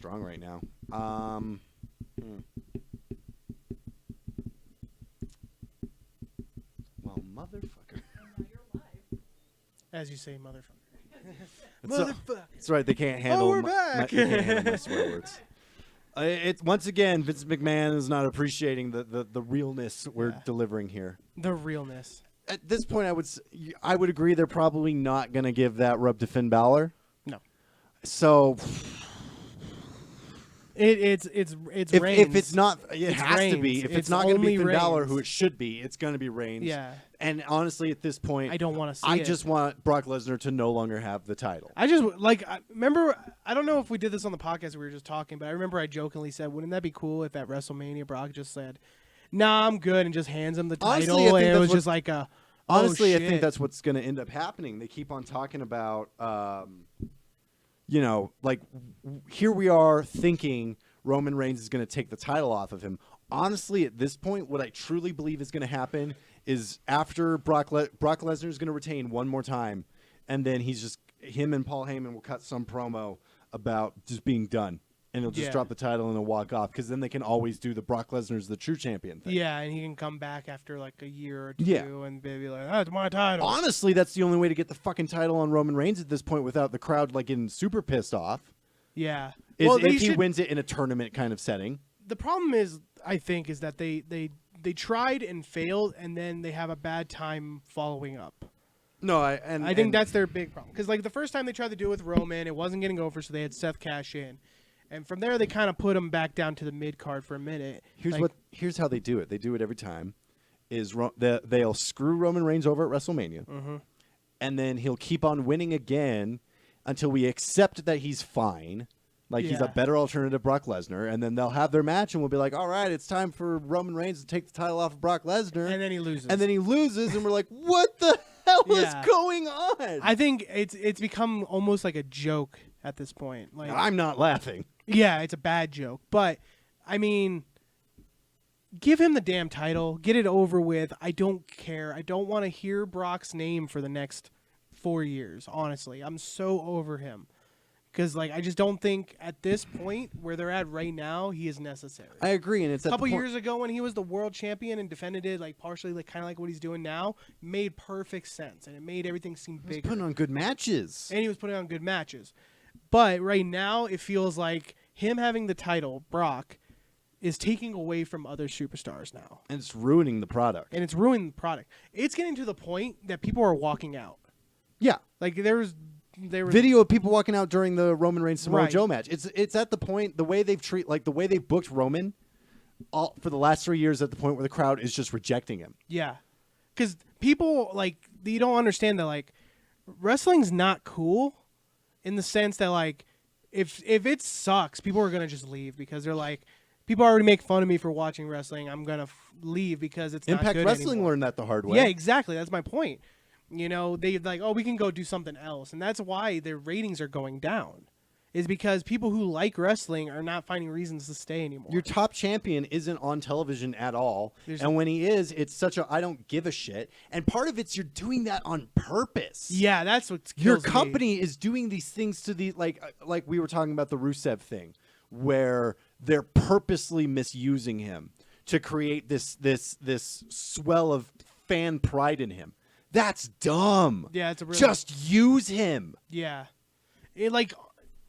strong right now. Well, motherfucker. As you say, motherfucker. Motherfucker. That's right. They can't handle. we're back. They can't handle my swear words. It's once again, Vince McMahon is not appreciating the realness we're delivering here. The realness. At this point, I would agree they're probably not going to give that rub to Finn Balor. No. So It's if Reigns. it's not, it has Reigns. to be. If it's It's not going to be only Finn Balor, Reigns. who it should be, it's going to be Reigns. Yeah. And honestly, at this point, I don't want to see I it. just want Brock Lesnar to no longer have the title. I just remember. I don't know if we did this on the podcast. We were just talking, but I remember I jokingly said, "Wouldn't that be cool if at WrestleMania Brock just said, nah, I'm good,' and just hands him the title?" Honestly, I think and it that's was what- just like a. Honestly, oh, I think shit. that's what's going to end up happening. They keep on talking about, here we are thinking Roman Reigns is going to take the title off of him. Honestly, at this point, what I truly believe is going to happen is after Brock Lesnar is going to retain one more time, and then him and Paul Heyman will cut some promo about just being done. And he'll just drop the title and he'll walk off, because then they can always do the Brock Lesnar's the true champion thing. Yeah, and he can come back after like a year or two Yeah. and be like, "That's my title." Honestly, that's the only way to get the fucking title on Roman Reigns at this point without the crowd like getting super pissed off. Yeah. Is Well, if he wins it in a tournament kind of setting. The problem is, I think, is that they tried and failed, and then they have a bad time following up. No, I think that's their big problem. Because like the first time they tried to do it with Roman, it wasn't getting over, so they had Seth cash in. And from there, they kind of put him back down to the mid card for a minute. Here's how they do it. They do it every time. They'll screw Roman Reigns over at WrestleMania, and then he'll keep on winning again until we accept that he's fine, like he's a better alternative to Brock Lesnar, and then they'll have their match, and we'll be like, all right, it's time for Roman Reigns to take the title off of Brock Lesnar, And then he loses. and we're like, what the hell is going on? I think it's become almost like a joke at this point. Like I'm not laughing. Yeah, it's a bad joke. But, I mean, give him the damn title. Get it over with. I don't care. I don't want to hear Brock's name for the next 4 years, honestly. I'm so over him. Because, like, I just don't think at this point where they're at right now, he is necessary. I agree, and it's A couple years ago when he was the world champion and defended it, like, partially, like, kind of like what he's doing now, made perfect sense. And it made everything seem bigger. He's putting on good matches. And he was putting on good matches. But right now, it feels like him having the title, Brock, is taking away from other superstars now. And it's ruining the product. And it's ruining the product. It's getting to the point that people are walking out. Yeah. Like, there was video of people walking out during the Roman Reigns Samoa Right. Joe match. It's at the point, the way they've booked Roman for the last 3 years, at the point where the crowd is just rejecting him. Yeah. Because people, like, you don't understand that, like, wrestling's not cool in the sense that, like, if it sucks, people are going to just leave because they're like, people already make fun of me for watching wrestling. I'm going to leave because it's not Impact good Wrestling anymore. learned that the hard way. Yeah, exactly. That's my point. You know, they like, oh, we can go do something else. And that's why their ratings are going down. Is because people who like wrestling are not finding reasons to stay anymore. Your top champion isn't on television at all. And when he is, it's such a I don't give a shit. And part of it's you're doing that on purpose. Yeah, that's what kills Your me. company is doing these things to the like we were talking about the Rusev thing, where they're purposely misusing him to create this swell of fan pride in him. That's dumb. Yeah, it's a real Just use him. Yeah. It, like,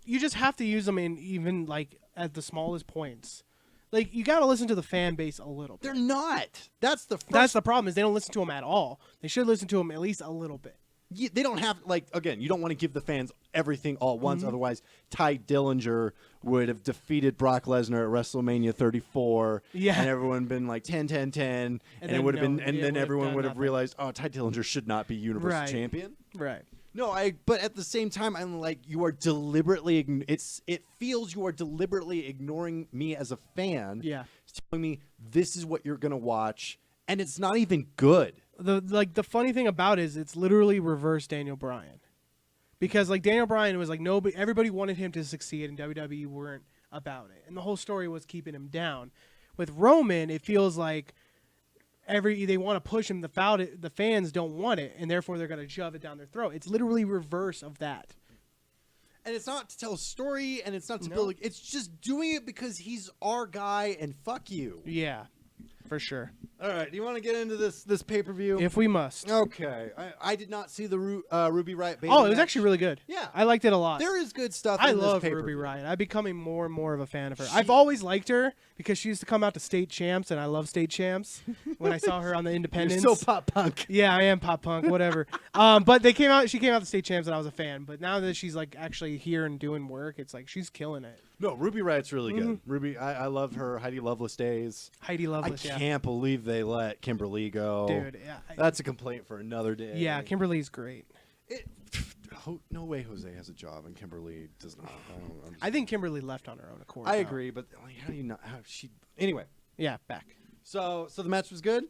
you just have to use them in even, like, at the smallest points. Like, you got to listen to the fan base a little bit. They're not. That's the problem is they don't listen to them at all. They should listen to them at least a little bit. They don't have, like, again, you don't want to give the fans everything all at once. Otherwise, Ty Dillinger would have defeated Brock Lesnar at WrestleMania 34. Yeah. And everyone been like 10, 10, 10. And it then would have been, no, and it then would have everyone done would have nothing. realized, oh, Ty Dillinger should not be Universal Right. Champion. Right. No, but at the same time, I'm like, you are deliberately, it feels you are deliberately ignoring me as a fan. Yeah. Telling me this is what you're going to watch. And it's not even good. The funny thing about it is it's literally reverse Daniel Bryan. Because, like, Daniel Bryan was like, everybody wanted him to succeed, and WWE weren't about it. And the whole story was keeping him down. With Roman, it feels like they want to push him. The fans don't want it, and therefore they're going to shove it down their throat. It's literally reverse of that. And it's not to tell a story, and it's not to No. build. It's just doing it because he's our guy, and fuck you. Yeah, for sure. All right, do you want to get into this pay per view? If we must. Okay, I did not see the Ruby Riot. Baby Oh, it was match. actually really good. Yeah. I liked it a lot. There is good stuff. I in love this Ruby pay-per-view. Riot. I'm becoming more and more of a fan of her. I've always liked her because she used to come out to state champs, and I love state champs. When I saw her on the Independence, You're so pop punk. yeah, I am pop punk, whatever. But she came out to state champs, and I was a fan. But now that she's like actually here and doing work, it's like she's killing it. No, Ruby Riot's really good. Ruby, I loved her Heidi Lovelace days. Heidi Lovelace, I yeah, can't believe they let Kimberly go. dude, yeah, That's a complaint for another day. yeah. Kimberly's great. No way Jose has a job and Kimberly does not. I think Kimberly left on her own accord. I though. agree, but like, how do you not? How she? Anyway, Yeah, back. so the match was good.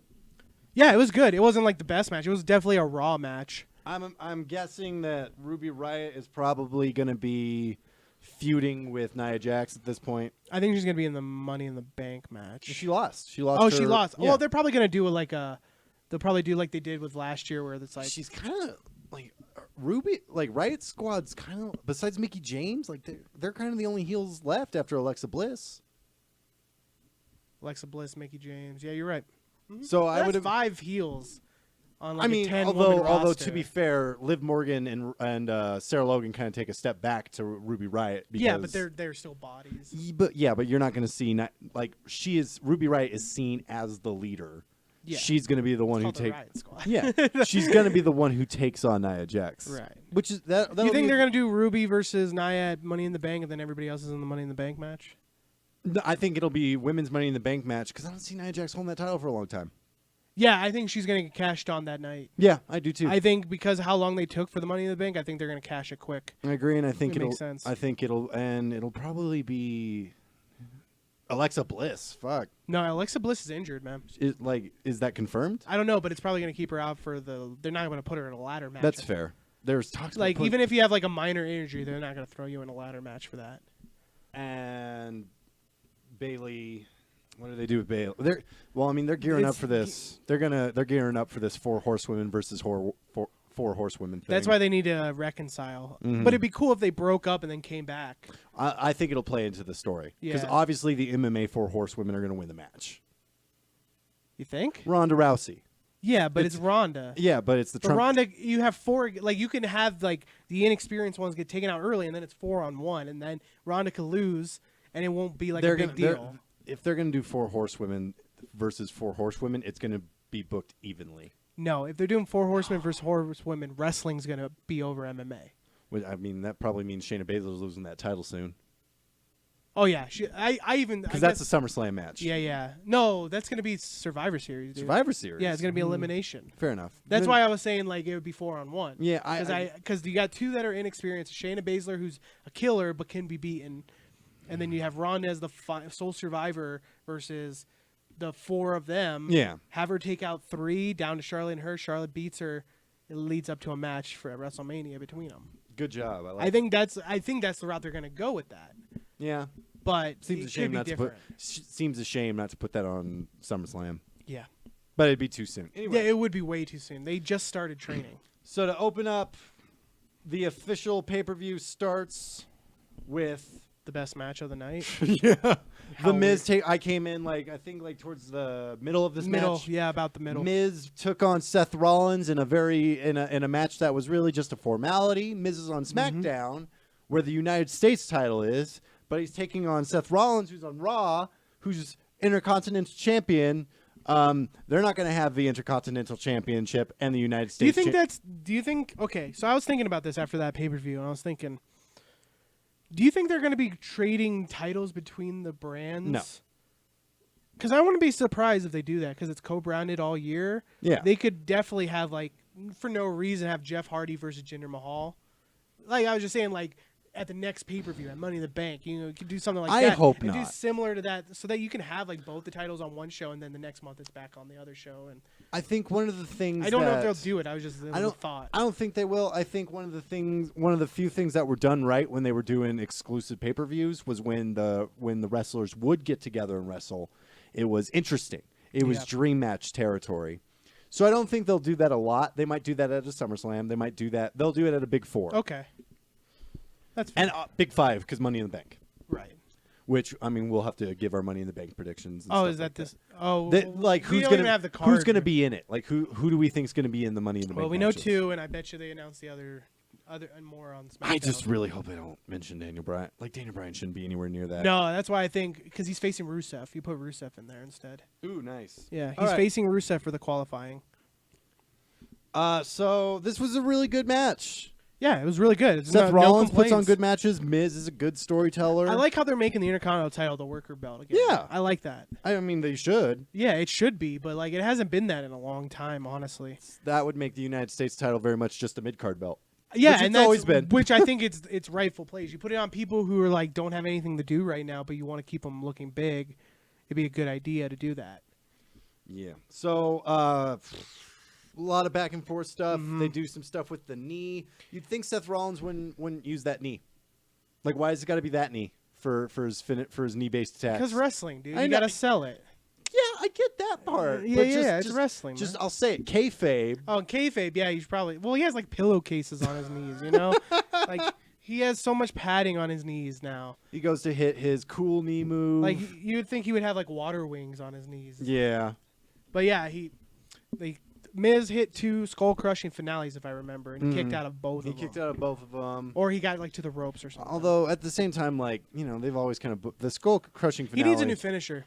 Yeah, it was good. It wasn't like the best match. It was definitely a Raw match. I'm guessing that Ruby Riot is probably going to be feuding with Nia Jax at this point. I think she's gonna be in the Money in the Bank match. She lost. She lost. Oh, her- she lost. Yeah. Well, they're probably gonna do they'll probably do like they did with last year, where it's like she's kind of like Ruby, like Riot Squad's kind of besides Mickey James, like they're kind of the only heels left after Alexa Bliss. Alexa Bliss, Mickey James. Yeah, you're right. So I That's would have. 5 heels on like I mean, a 10 although roster. to be fair, Liv Morgan and Sarah Logan kind of take a step back to Ruby Riot. Because, yeah, but they're still bodies. But you're not going to see like Ruby Riot is seen as the leader. Yeah. She's going to be the one who Called the takes. Riot Squad. Yeah, she's going to be the one who takes on Nia Jax. Right. Which is that. Do you think they're gonna do Ruby versus Nia at Money in the Bank, and then everybody else is in the Money in the Bank match? No, I think it'll be women's Money in the Bank match because I don't see Nia Jax holding that title for a long time. Yeah, I think she's gonna get cashed on that night. Yeah, I do too. I think because how long they took for the Money in the Bank, I think they're gonna cash it quick. I agree, and I think It it'll. makes sense. I think it'll probably be Alexa Bliss. Fuck. No, Alexa Bliss is injured, man. Is that confirmed? I don't know, but it's probably gonna keep her out for the. They're not gonna put her in a ladder match. That's fair. There's talks about Like putting- even if you have like a minor injury, they're not gonna throw you in a ladder match for that. and Bailey. What do they do with Bailey? They're gearing up It's- for this. They're gearing up for this 4 horsewomen versus 4 horsewomen thing. That's why they need to reconcile. Mhm. But it'd be cool if they broke up and then came back. I think it'll play into the story because Yeah. obviously the MMA 4 horsewomen are going to win the match. You think? Ronda Rousey. Yeah, but it's Ronda. Yeah, but it's the But Trump. Ronda, you have 4. Like you can have like the inexperienced ones get taken out early, and then it's 4-on-1, and then Ronda could lose, and it won't be like a big deal. If they're going to do 4 horsewomen versus 4 horsewomen, it's going to be booked evenly. No, if they're doing 4 horsemen versus horsewomen, wrestling's gonna be over MMA. I mean, that probably means Shayna Baszler's losing that title soon Oh yeah, I because that's a SummerSlam match. yeah. No, that's gonna be Survivor Series, dude. Survivor Series. Yeah, it's gonna be elimination. Fair enough. That's Then- why I was saying like it would be 4-on-1. Yeah, because you got 2 that are inexperienced. Shayna Baszler, who's a killer but can be beaten, and then you have Ronda as the sole survivor versus the 4 of them. Yeah. Have her take out 3 down to Charlotte and her. Charlotte beats her. It leads up to a match for WrestleMania between them. Good job. I think that's the route they're gonna go with that. Yeah. But Seems it a shame could be not different. to put. Seems a shame not to put that on SummerSlam, Yeah. but it'd be too soon. Yeah, Anyway, it would be way too soon. They just started training. so to open up, the official pay-per-view starts with The best match of the night. the How Miz. I came in I think towards the middle of this Middle, match. yeah, about the middle. Miz took on Seth Rollins in a match that was really just a formality. Miz is on Mm-hmm. SmackDown, where the United States title is, but he's taking on Seth Rollins, who's on Raw, who's Intercontinental Champion. They're not going to have the Intercontinental Championship and the United States. Do you think? Okay, so I was thinking about this after that pay-per-view, and I was thinking, do you think they're going to be trading titles between the brands? No. Because I wouldn't be surprised if they do that, because it's co-branded all year. Yeah. They could definitely have, like, for no reason, have Jeff Hardy versus Jinder Mahal. Like, I was just saying, like, at the next pay-per-view, at Money in the Bank, you could do something like I that. hope and do not. similar to that, so that you can have, like, both the titles on one show, and then the next month it's back on the other show. And I think one of the things I don't know if that- they'll do it. I was just a thought. I don't think they will. I think one of the few things that were done right when they were doing exclusive pay-per-views was when the wrestlers would get together and wrestle. It was interesting. It was Yeah. dream match territory. So I don't think they'll do that a lot. They might do that at a SummerSlam. They might do that. They'll do it at a Big Four. Okay. That's fair. And big 5 because Money in the Bank. Right. Which I mean, we'll have to give our Money in the Bank predictions. And Oh, stuff is that like this? Oh, Like we who's don't gonna even have the card. who's gonna be in it? Like who do we think's gonna be in the Money in the Bank? Well, we know matches? 2, and I bet you they announced the other and more on SmackDown. I just really hope they don't mention Daniel Bryan. Like Daniel Bryan shouldn't be anywhere near that. No, that's why I think because he's facing Rusev. You put Rusev in there instead. Ooh, nice. Yeah, All he's right. facing Rusev for the qualifying. So this was a really good match. Yeah, it was really good. It's Seth no Rollins puts on complaints. good matches. Miz is a good storyteller. I like how they're making the Intercontinental title the worker belt again. Yeah. I like that. I mean, they should. Yeah, it should be, but like it hasn't been that in a long time, honestly. That would make the United States title very much just a mid card belt. Yeah, Which and it's that's always been. which I think it's rightful place. You put it on people who are like don't have anything to do right now, but you want to keep them looking big. It'd be a good idea to do that. Yeah. So a lot of back and forth stuff. Mm-hmm. They do some stuff with the knee. You'd think Seth Rollins wouldn't use that knee. Like, why has it got to be that knee for his knee based attacks? Because wrestling, dude, I you know. gotta sell it. Yeah, I get that part. Yeah, but yeah, it's wrestling, Just man. I'll say it, kayfabe. Oh, and kayfabe, yeah, he's probably he has like pillowcases on his knees, you know, like he has so much padding on his knees now. He goes to hit his cool knee move. Like you'd think he would have like water wings on his knees. yeah. But yeah, Miz hit 2 skull crushing finales if I remember, and he kicked out of both. He of kicked them. out of both of them. Or he got like to the ropes or something. Although at the same time, like they've always kind of the skull crushing he finale. needs a new finisher.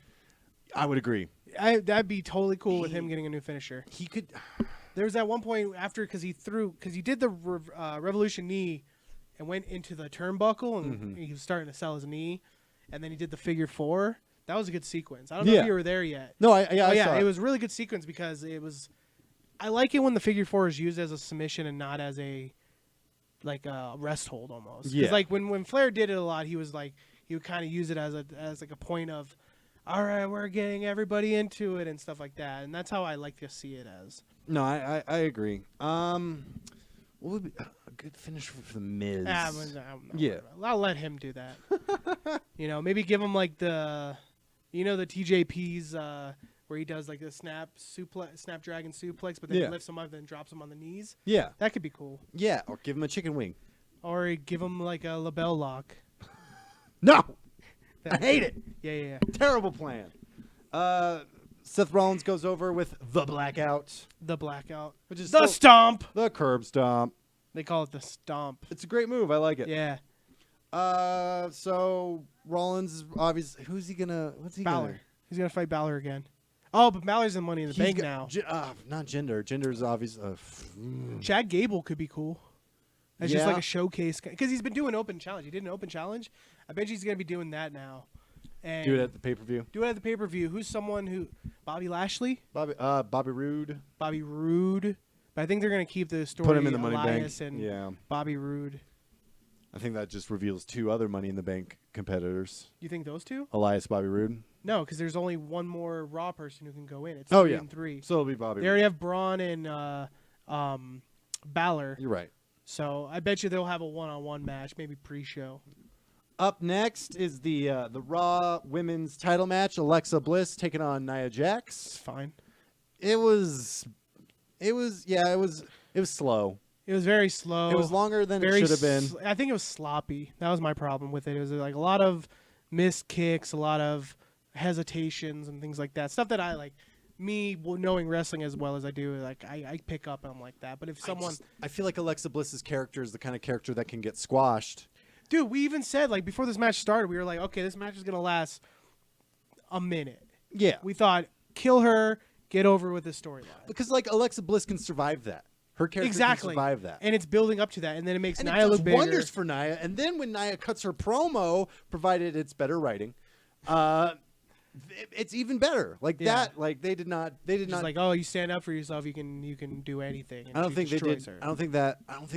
I would agree. That'd be totally cool with him getting a new finisher. He could. There was that one point after because he did the Revolution knee and went into the turnbuckle and he was starting to sell his knee, and then he did the figure 4. That was a good sequence. I don't know Yeah. if you were there yet. No, I Oh, yeah, saw it was a really good sequence because it was. I like it when the figure 4 is used as a submission and not as a rest hold almost. 'Cause, Yeah. like when Flair did it a lot, he would kind of use it as like a point of, all right, we're getting everybody into it and stuff like that, and that's how I like to see it as. No, I agree. What would be a good finisher for the Miz? Yeah. I'll let him do that. Maybe give him like the TJP's where he does like the snapdragon suplex, but then Yeah. he lifts him up and then drops him on the knees. Yeah, That could be cool. yeah. Or give him a chicken wing. Or give him like a label lock. No, I hate it. Yeah. Terrible plan. Seth Rollins goes over with the blackout, The blackout. which is The still- stomp. the curb stomp. They call it the stomp. It's a great move. I like it. Yeah. So Rollins is obviously who's he gonna? What's he Balor. gonna? He's gonna fight Balor again. Oh, but Balor's in Money in the Bank now. Not Jinder. Jinder's obvious. Chad Gable could be cool. That's just Yeah. like a showcase because he's been doing open challenge. He did an open challenge. I bet he's gonna be doing that now. And Do it at the pay per view. do it at the pay per view. Who's someone who? Bobby Lashley, Bobby Roode. Bobby Roode. But I think they're gonna keep the story. Put him in the Money Elias Bank. and Yeah, Bobby Roode. I think that just reveals 2 other Money in the Bank competitors: You think those 2? Elias, Bobby Roode. No, because there's only one more Raw person who can go in. It's Oh 3 yeah, and 3. So it'll be Bobby. They already have Braun and Balor. You're right. So I bet you they'll have a one-on-one match, maybe pre-show. Up next is the Raw Women's Title match. Alexa Bliss taking on Nia It's Jax. fine. It was slow. It was very slow. It was longer than it very should have been. I think it was sloppy. That was my problem with it. It was like a lot of missed kicks, a lot of hesitations and things like that. Stuff that I like. Me knowing wrestling as well as I do, like I pick up on like that. But if someone, I feel like Alexa Bliss's character is the kind of character that can get squashed. dude, we even said like before this match started, we were like, okay, this match is gonna last a minute. Yeah, We thought, kill her, get over with the storyline. because like Alexa Bliss can survive that. Her character Exactly. can survive that. And it's building up to that, and then it makes And it Nia does look bigger. wonders for Nia. And then when Nia cuts her promo, provided it's better writing, it's even better. Like Yeah. that. Like they did not. Just like, oh, you stand up for yourself, you can do anything. And I don't she think they did. destroys her. I don't think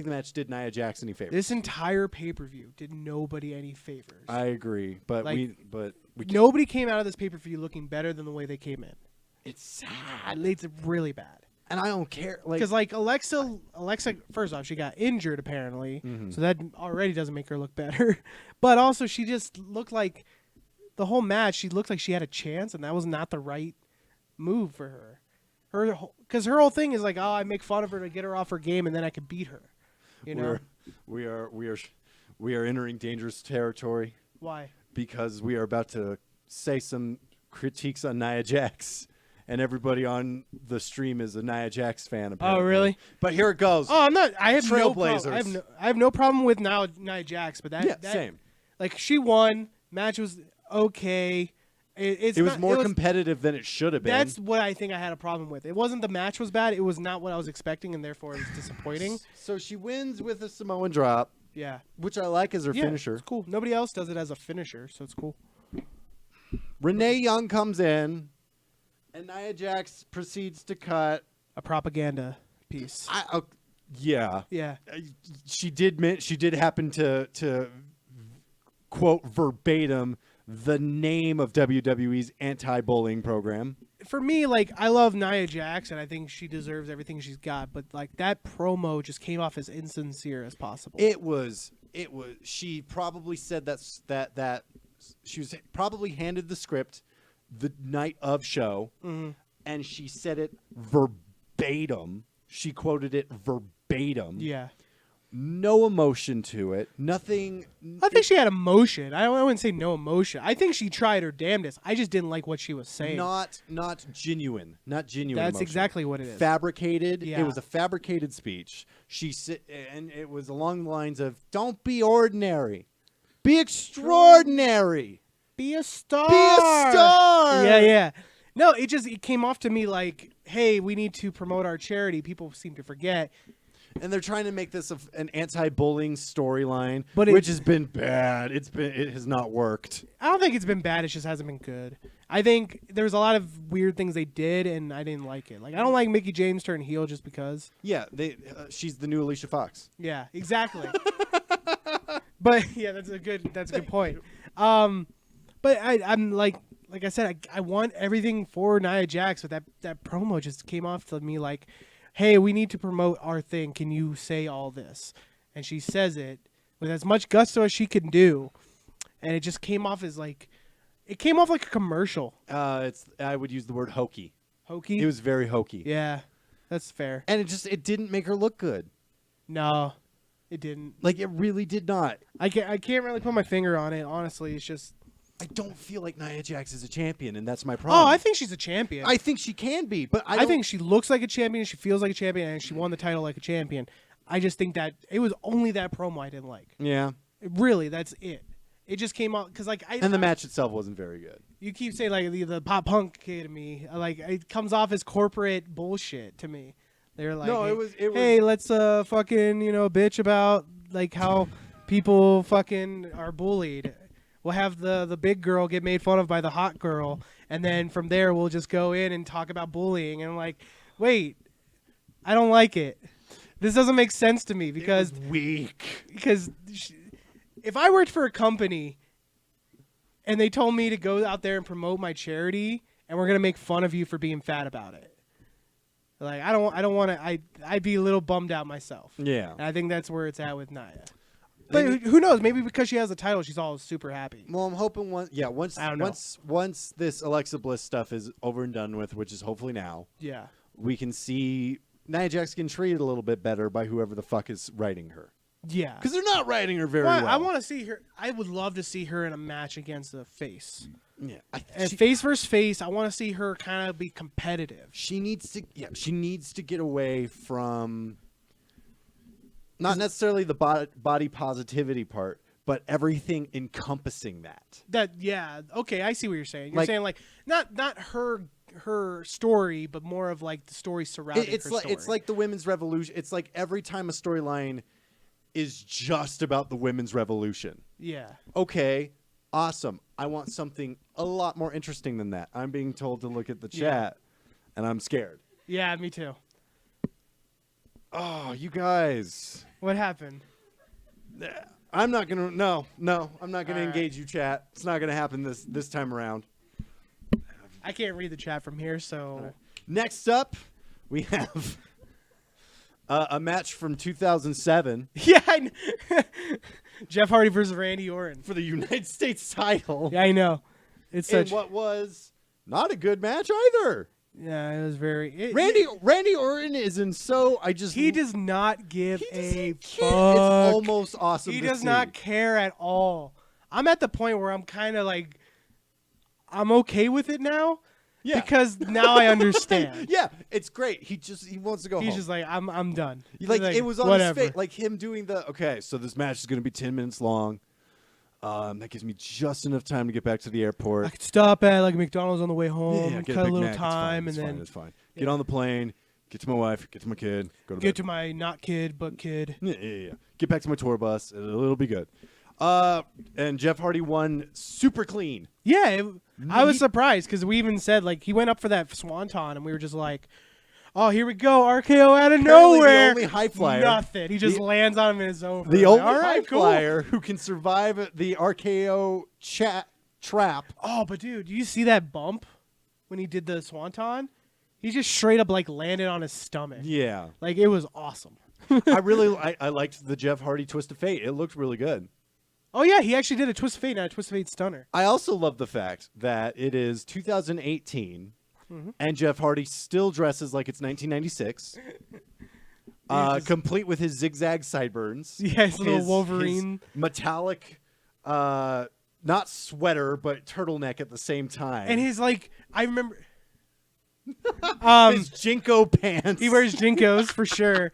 the match did Nia Jax any favors. This entire pay-per-view did nobody any favors. I agree, but Like, we Nobody came out of this pay-per-view looking better than the way they came in. it's sad, It's really bad. and I don't care. Like Because like Alexa, first off, she got injured apparently, Mm-hmm. so that already doesn't make her look better. But also, she just looked like the whole match. She looked like she had a chance, and that was not the right move for her. Because her whole thing is like, oh, I make fun of her to get her off her game, and then I can beat her. You know, we We are entering dangerous territory Why? because we are about to say some critiques on Nia Jax, and everybody on the stream is a Nia Jax fan. Apparently. really? But here it goes. Oh, I'm not. I have no problem. Trailblazers. I have no problem with Nia Jax, but that same. Like she won. Match was okay. It was more competitive than it should have been. That's what I think I had a problem with. It wasn't the match was bad. It was not what I was expecting, and therefore it was disappointing. So she wins with a Samoan drop, Yeah. which I like as her finisher. It's cool. Nobody else does it as a finisher, so it's cool. Renee Young comes in, and Nia Jax proceeds to cut. A propaganda piece. Yeah. Yeah. She did happen to quote verbatim the name of WWE's anti-bullying program. For me, like, I love Nia Jax, and I think she deserves everything she's got, but like that promo just came off as insincere as possible. It was. She probably said that she was probably handed the script the night of show, and she said it verbatim. She quoted it verbatim. Yeah. No emotion to it. Nothing. I think she had emotion. I wouldn't say no emotion. I think she tried her damnedest. I just didn't like what she was saying. Not genuine. Not genuine. That's emotion. exactly what it is. Fabricated. Yeah. It was a fabricated speech. And it was along the lines of, "Don't be ordinary, be extraordinary, Be a star. be a star." Yeah. No, it came off to me like, hey, we need to promote our charity. People seem to forget. And they're trying to make this an anti-bullying storyline, But which has been bad. It has not worked. I don't think it's been bad. It just hasn't been good. I think there's a lot of weird things they did, and I didn't like it. Like, I don't like Mickie James turn heel just because. Yeah, she's the new Alicia Fox. Yeah, exactly. But yeah, that's a good point. But I'm like I said, I want everything for Nia Jax, but that promo just came off to me like, hey, we need to promote our thing. Can you say all this? And she says it with as much gusto as she can do, and it just came off as like, it came off like a commercial. I would use the word hokey. Hokey. It was very hokey. Yeah, that's fair. And it didn't make her look good. No, it didn't. Like, it really did not. I can't really put my finger on it. Honestly, it's just. I don't feel like Nia Jax is a champion, and that's my problem. Oh, I think she's a champion. I think she can be, but I think she looks like a champion. She feels like a champion, and she won the title like a champion. I just think that it was only that promo I didn't like. Yeah. Really, that's it. It just came out because like and the match itself wasn't very good. You keep saying like the pop punk to me, like it comes off as corporate bullshit to me. They're like, No, hey, it was. Hey, let's fucking bitch about like how people fucking are bullied. We'll have the big girl get made fun of by the hot girl, and then from there we'll just go in and talk about bullying. And I'm like, wait, I don't like it. This doesn't make sense to me because it was weak. Because if I worked for a company and they told me to go out there and promote my charity, and we're gonna make fun of you for being fat about it, like I don't want to. I'd be a little bummed out myself. Yeah. And I think that's where it's at with Nia. But who knows? Maybe because she has the title, she's all super happy. Well, I'm hoping once this Alexa Bliss stuff is over and done with, which is hopefully now, Yeah. we can see Nia Jax getting treated a little bit better by whoever the fuck is writing her. Yeah. Because they're not writing her very well. I want to see her. I would love to see her in a match against a face. Yeah. And face versus face, I want to see her kind of be competitive. She needs to get away from not necessarily the body positivity part, but everything encompassing that. Okay, I see what you're saying. You're Like- saying like not her story, but more of like the story surrounding It's her like story. it's like the women's revolution. It's like every time a storyline is just about the women's revolution. Yeah. Okay, awesome. I want something a lot more interesting than that. I'm being told to look at the chat, and I'm scared. Yeah, me too. Oh, you guys. What happened? I'm not gonna. No, I'm not gonna All right. engage you, chat. It's not gonna happen this time around. I can't read the chat from here, so Next up, we have a match from 2007 yeah. Jeff Hardy versus Randy Orton. for the United States title. Yeah, I know. It's In such. what was not a good match either. Yeah, it was very. Randy Orton is in so I just He does not give he a can't. fuck. It's almost awesome. He to does see. not care at all. I'm at the point where I'm kind of like, I'm okay with it now. Yeah. Because now I understand. Yeah, it's great. He wants to go He's home. just like, I'm done. Like, He's it was on whatever. his face, like him doing the okay. So this match is going to be 10 minutes long. That gives me just enough time to get back to the airport. I could stop at like McDonald's on the way home, yeah, get cut a Big little Mac. time, it's and fine. then It's fine. Get on the plane. Get to my wife. Get to my kid. Go to get bed. to my not kid but kid. Yeah. Get back to my tour bus. It'll be good. And Jeff Hardy won super clean. Yeah, I was He- surprised because we even said like he went up for that swanton, and we were just like, "Oh, here we go, RKO out of Apparently nowhere." the only high flyer. Nothing. He just The- lands on him and it's over. The Like, only all high right, cool. flyer who can survive the RKO trap. Oh, but dude, do you see that bump when he did the swanton? He just straight up like landed on his stomach. Yeah. Like it was awesome. I liked the Jeff Hardy twist of fate. It looked really good. Oh yeah, he actually did a twist of fate, not a twist of fate stunner. I also love the fact that it is 2018 Mm-hmm. and Jeff Hardy still dresses like it's 1996. Complete with his zigzag sideburns. Yeah, his little his Wolverine. metallic, not sweater, but turtleneck at the same time. And his like, I remember. his Jinko pants. He wears Jinkos for sure.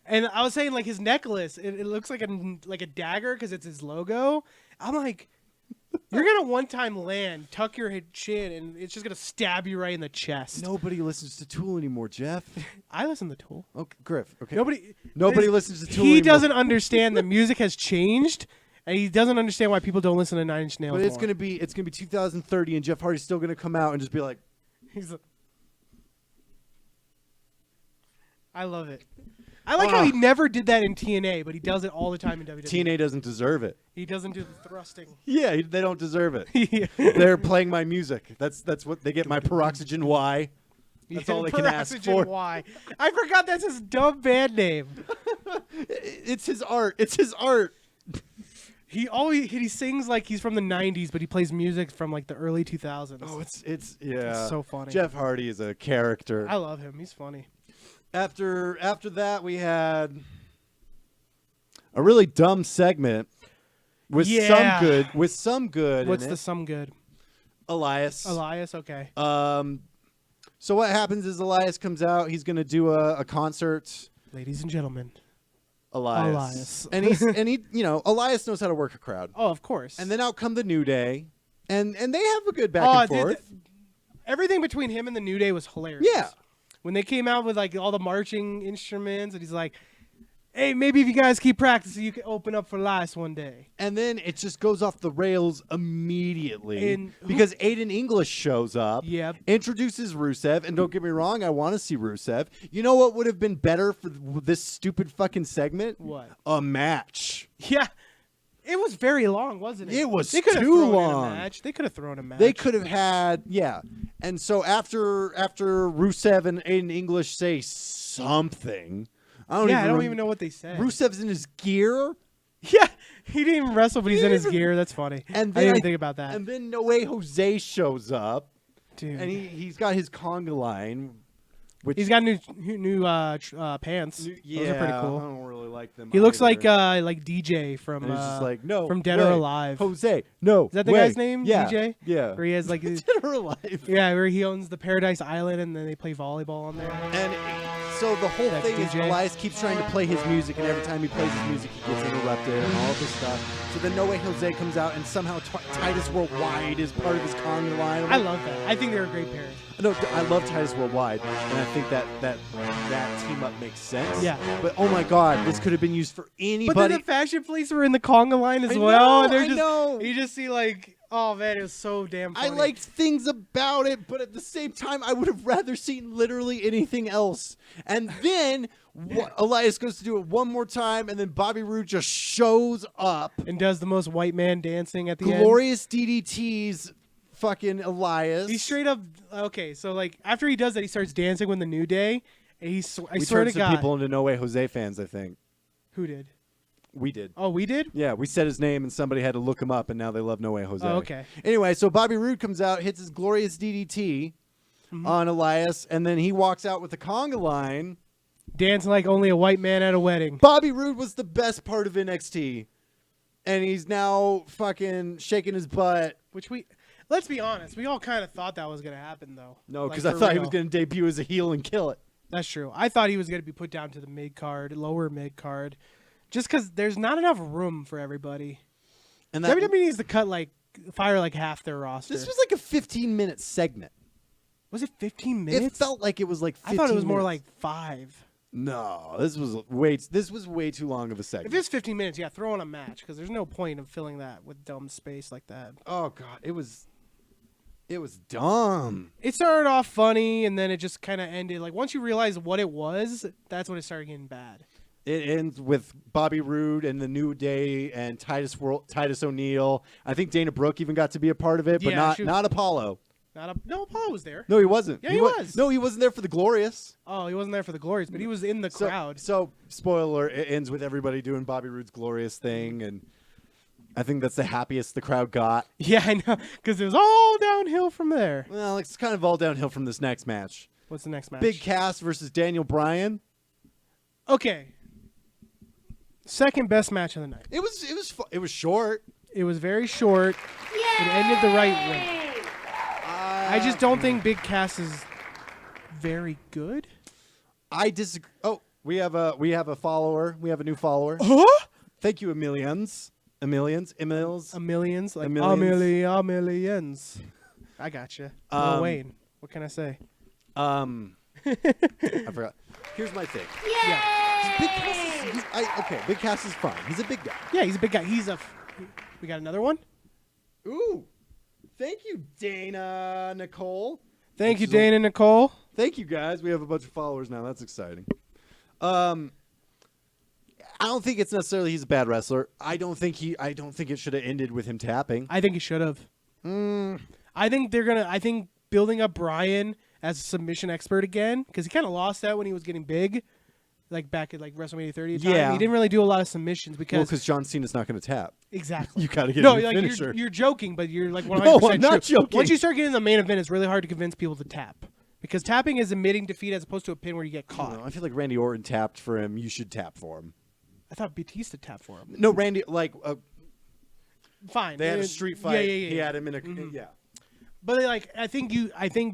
And I was saying like his necklace, it looks like a dagger because it's his logo. I'm like, you're gonna one time land, tuck your chin, and it's just gonna stab you right in the chest. Nobody listens to Tool anymore, Jeff. I listen to Tool. Okay, Griff. Okay. Nobody listens to Tool He anymore. doesn't understand that music has changed, and he doesn't understand why people don't listen to Nine Inch Nails. But it's more. gonna be 2030, and Jeff Hardy's still gonna come out and just be like, He's like, I love it. I like how he never did that in TNA, but he does it all the time in WWE. TNA doesn't deserve it. He doesn't do the thrusting. Yeah, they don't deserve it. They're playing my music. That's what they get. My Paroxygen Y. That's all they can ask Paroxygen for. Y. I forgot that's his dumb band name. It's his art. It's his art. He sings like he's from the 90s, but he plays music from like the early 2000s. Oh, it's yeah. It's so funny. Jeff Hardy is a character. I love him. He's funny. After that, we had a really dumb segment with Yeah. some good. What's in the it. some good? Elias? Elias, okay. So what happens is Elias comes out. He's going to do a concert. Ladies and gentlemen. Elias. Elias. and he Elias knows how to work a crowd. Oh, of course. And then out come the New Day, and they have a good back and forth. Everything between him and the New Day was hilarious. Yeah. When they came out with like all the marching instruments, and he's like, "Hey, maybe if you guys keep practicing, you can open up for Elias one day." And then it just goes off the rails immediately And because Aiden English shows up, Yep. introduces Rusev, and don't get me wrong, I want to see Rusev. You know what would have been better for this stupid fucking segment? What? A match. Yeah. It was very long, wasn't it? It was They could have too thrown in long. a match. They could have thrown a match. They could have had, yeah. And so after Rusev and Aiden English say something, I don't even know what they said. Rusev's in his gear. Yeah, he didn't even wrestle, but he's in his gear. That's funny. And I then didn't even think about that. And then Noe Jose shows up, Dude, and he's got his conga line, which he's got new pants. yeah, Those are pretty I cool. don't really like them. He looks either. like DJ from And he's just like no from Dead or way. Alive. Jose, no. Is that the way. guy's name? Yeah, DJ? yeah. Where he has like Dead or Alive. yeah, where he owns the Paradise Island and then they play volleyball on there. And so the whole That's thing is DJ. Elias keeps trying to play his music, and every time he plays his music, he gets interrupted and all of this stuff. So then Noe Jose comes out, and somehow Titus Worldwide is part of his conga line. I love that. I think they're a great pair. No, I love Titus Worldwide, and I think that team up makes sense. Yeah. But oh my God, this could have been used for But anybody. then the Fashion Police were in the conga line as I well. know, And they're I just know. you just see like, oh man, it was so damn funny. I liked things about it, but at the same time, I would have rather seen literally anything else. And then Elias goes to do it one more time, and then Bobby Roode just shows up. and does the most white man dancing at the end. Glorious DDTs, fucking Elias. He straight up okay. So like after he does that, he starts dancing with the New Day, and I we swear turned to some God, people into No Way Jose fans, I think. who did? We did. Oh, we did. Yeah, we said his name, and somebody had to look him up, and now they love No Way Jose. Oh, okay. Anyway, so Bobby Roode comes out, hits his glorious DDT, on Elias, and then he walks out with the conga line. Dancing like only a white man at a wedding. Bobby Roode was the best part of NXT, and he's now fucking shaking his butt. Which let's be honest, we all kind of thought that was going to happen, though. No, because Like, I for thought he real. was going to debut as a heel and kill it. That's true. I thought he was going to be put down to the mid card, lower mid card, just because there's not enough room for everybody. And that, WWE needs to fire like half their roster. this was like a 15-minute segment. Was it 15 minutes? It felt like it was like 15 I thought it was more minutes. like 5. No, this was way too long of a segment. If it's 15 minutes, yeah, throw on a match because there's no point of filling that with dumb space like that. Oh god, it was dumb. It started off funny and then it just kind of ended. Like once you realize what it was, that's when it started getting bad. It ends with Bobby Roode and the New Day and Titus O'Neil. I think Dana Brooke even got to be a part of it, but Yeah, not Apollo. No, Apollo was there. No, he wasn't. Yeah, he was. No, he wasn't there for the Glorious. Oh, he wasn't there for the Glorious, but he was in the crowd. So, spoiler, it ends with everybody doing Bobby Roode's Glorious thing, and I think that's the happiest the crowd got. Yeah, I know, because it was all downhill from there. Well, it's kind of all downhill from this next match. What's the next match? Big Cass versus Daniel Bryan. Okay. Second best match of the night. It was short. It was very short. It ended the right way. I just don't think Big Cass is very good. I disagree. Oh, we have a follower. We have a new follower. Huh? Thank you, Emils. A millions, like Millions. millions. I gotcha. Lil Wayne. What can I say? I forgot. Here's my thing. Yeah. Big Cass Big Cass is fine. He's a big guy. Yeah, he's a big guy. We got another one? Ooh. Thank you, Dana Nicole. Thank you, Dana Nicole. Thank you, guys. We have a bunch of followers now. That's exciting. I don't think it's necessarily he's a bad wrestler. I don't think it should have ended with him tapping. I think he should have. I think building up Bryan as a submission expert again, because he kind of lost that when he was getting big, like back at like WrestleMania 30. Yeah. He didn't really do a lot of submissions because John Cena's not going to tap. exactly. You got to get No, a like finisher. you're joking, but you're like 100% No, I'm not true. joking. Once you start getting in the main event, it's really hard to convince people to tap because tapping is admitting defeat as opposed to a pin where you get caught. I feel like Randy Orton tapped for him. You should tap for him. I thought Batista tapped for him. No, Randy, Fine. they had a street fight. Yeah. He had him in a yeah. But like, I think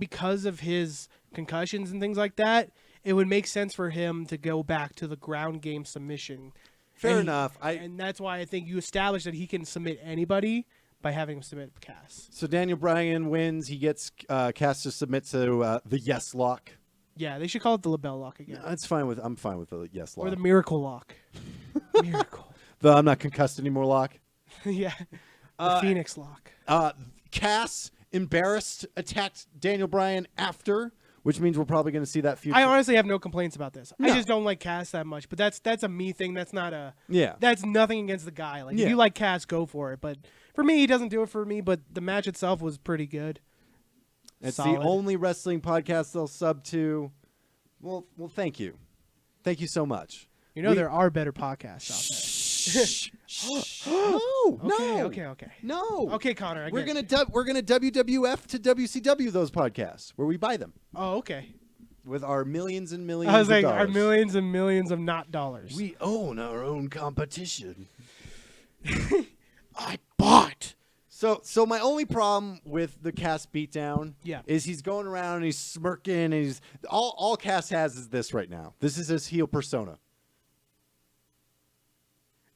because of his concussions and things like that, it would make sense for him to go back to the ground game submission. Fair And enough. and that's why I think you establish that he can submit anybody by having him submit Cass. So Daniel Bryan wins. He gets Cass to submit to the yes lock. Yeah, they should call it the LaBelle lock again, I'm fine with the yes lock. or the miracle lock. Miracle. The I'm not concussed anymore lock. Yeah, the Phoenix lock. Cass, embarrassed, attacked Daniel Bryan after, which means we're probably going to see that future. I honestly have no complaints about this. No. I just don't like Cass that much. But that's a me thing. That's not a Yeah. That's nothing against the guy. Like Yeah. if you like Cass, go for it. But for me, he doesn't do it for me. But the match itself was pretty good. It's Solid. the only wrestling podcast they'll sub to. Well, thank you. Thank you so much. You know We- there are better podcasts out Shh. No. there. No. Okay. No. Okay, Connor. We're gonna WWF to WCW those podcasts where we buy them Oh, okay. with our millions and millions. I was like, of our dollars. millions and millions of not dollars. We own our own competition. I bought. So my only problem with the Cass beatdown Yeah. is he's going around and he's smirking and he's all Cass has is this right now. This is his heel persona.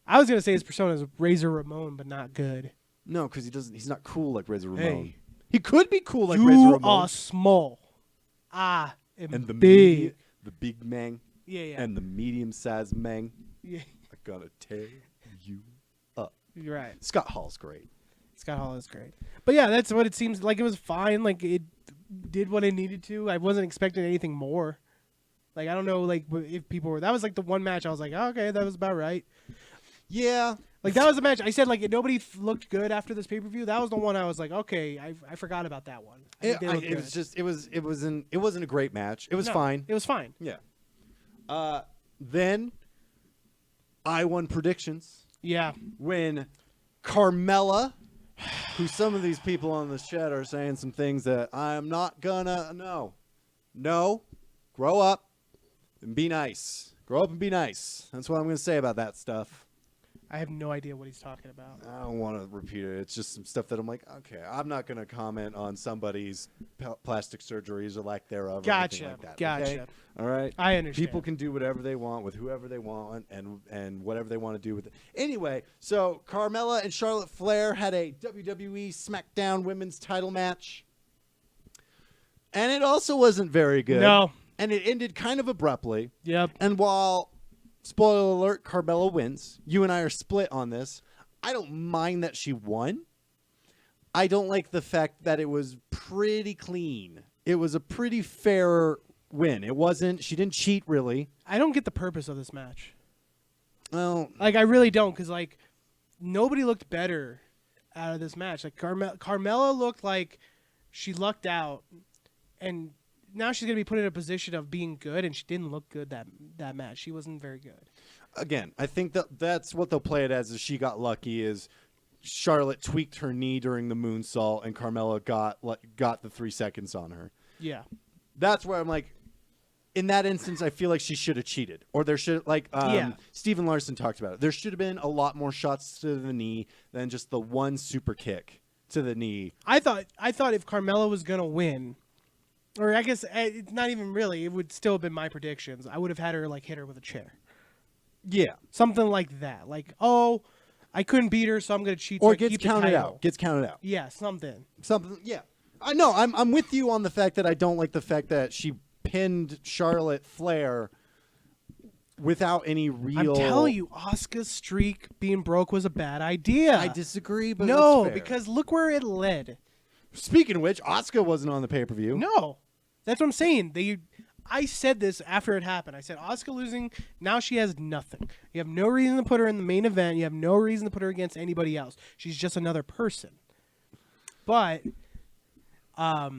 I was gonna say his persona is Razor Ramon, but not good. No, because he's not cool like Razor Ramon. Hey. He could be cool like Razor You Ramon. are small. I am And the big. the big man Yeah. and the medium sized man Yeah. are gonna tear you up. You're right. Scott Hall's great. Scott Hall is great. But yeah, that's what it seems like. It was fine. Like it did what it needed to. I wasn't expecting anything more. Like I don't know, like if people were. That was like the one match I was like, oh, okay, that was about right. Yeah. Like that was the match. I said like nobody looked good after this pay per view. That was the one I was like, okay, I forgot about that one. I think they looked It good. was just it wasn't a great match. It was No, fine. It was fine. Yeah. Then I won predictions Yeah. when Carmella who some of these people on the chat are saying some things that I'm not gonna. No, grow up and be nice. Grow up and be nice. That's what I'm gonna say about that stuff. I have no idea what he's talking about. I don't want to repeat it. It's just some stuff that I'm like, okay, I'm not going to comment on somebody's plastic surgeries or lack thereof. Or anything like that, Gotcha. okay? All right. I understand. People can do whatever they want with whoever they want and whatever they want to do with it. Anyway, so Carmella and Charlotte Flair had a WWE SmackDown Women's Title match, and it also wasn't very good. No. And it ended kind of abruptly. Yep. And while, spoiler alert, Carmella wins, you and I are split on this. I don't mind that she won. I don't like the fact that it was pretty clean. It was a pretty fair win. It wasn't, she didn't cheat really. I don't get the purpose of this match. Well, Like, I really don't, because, like, nobody looked better out of this match. Like, Carmella looked like she lucked out, and now she's going to be put in a position of being good, and she didn't look good that match. She wasn't very good. again, I think that's what they'll play it as, is she got lucky, is Charlotte tweaked her knee during the moonsault, and Carmella got the 3 seconds on her. Yeah. That's where I'm like, in that instance, I feel like she should have cheated, or there should, like, Steven Larson talked about it. There should have been a lot more shots to the knee than just the one super kick to the knee. I thought if Carmella was going to win, or I guess it's not even really, it would still have been my predictions. I would have had her, like, hit her with a chair. Yeah, Something like that. Like, oh, I couldn't beat her, so I'm going to cheat. or so I gets keep the counted title. out. Gets counted out. Yeah, something. Something. Yeah, I know. I'm with you on the fact that I don't like the fact that she pinned Charlotte Flair without any real. I'm telling you, Asuka's streak being broke was a bad idea. I disagree, but No, that's fair. because look where it led. Speaking of which, Asuka wasn't on the pay-per-view. No, that's what I'm saying. I said this after it happened. I said Asuka losing, now she has nothing. You have no reason to put her in the main event. You have no reason to put her against anybody else. She's just another person. But, yeah,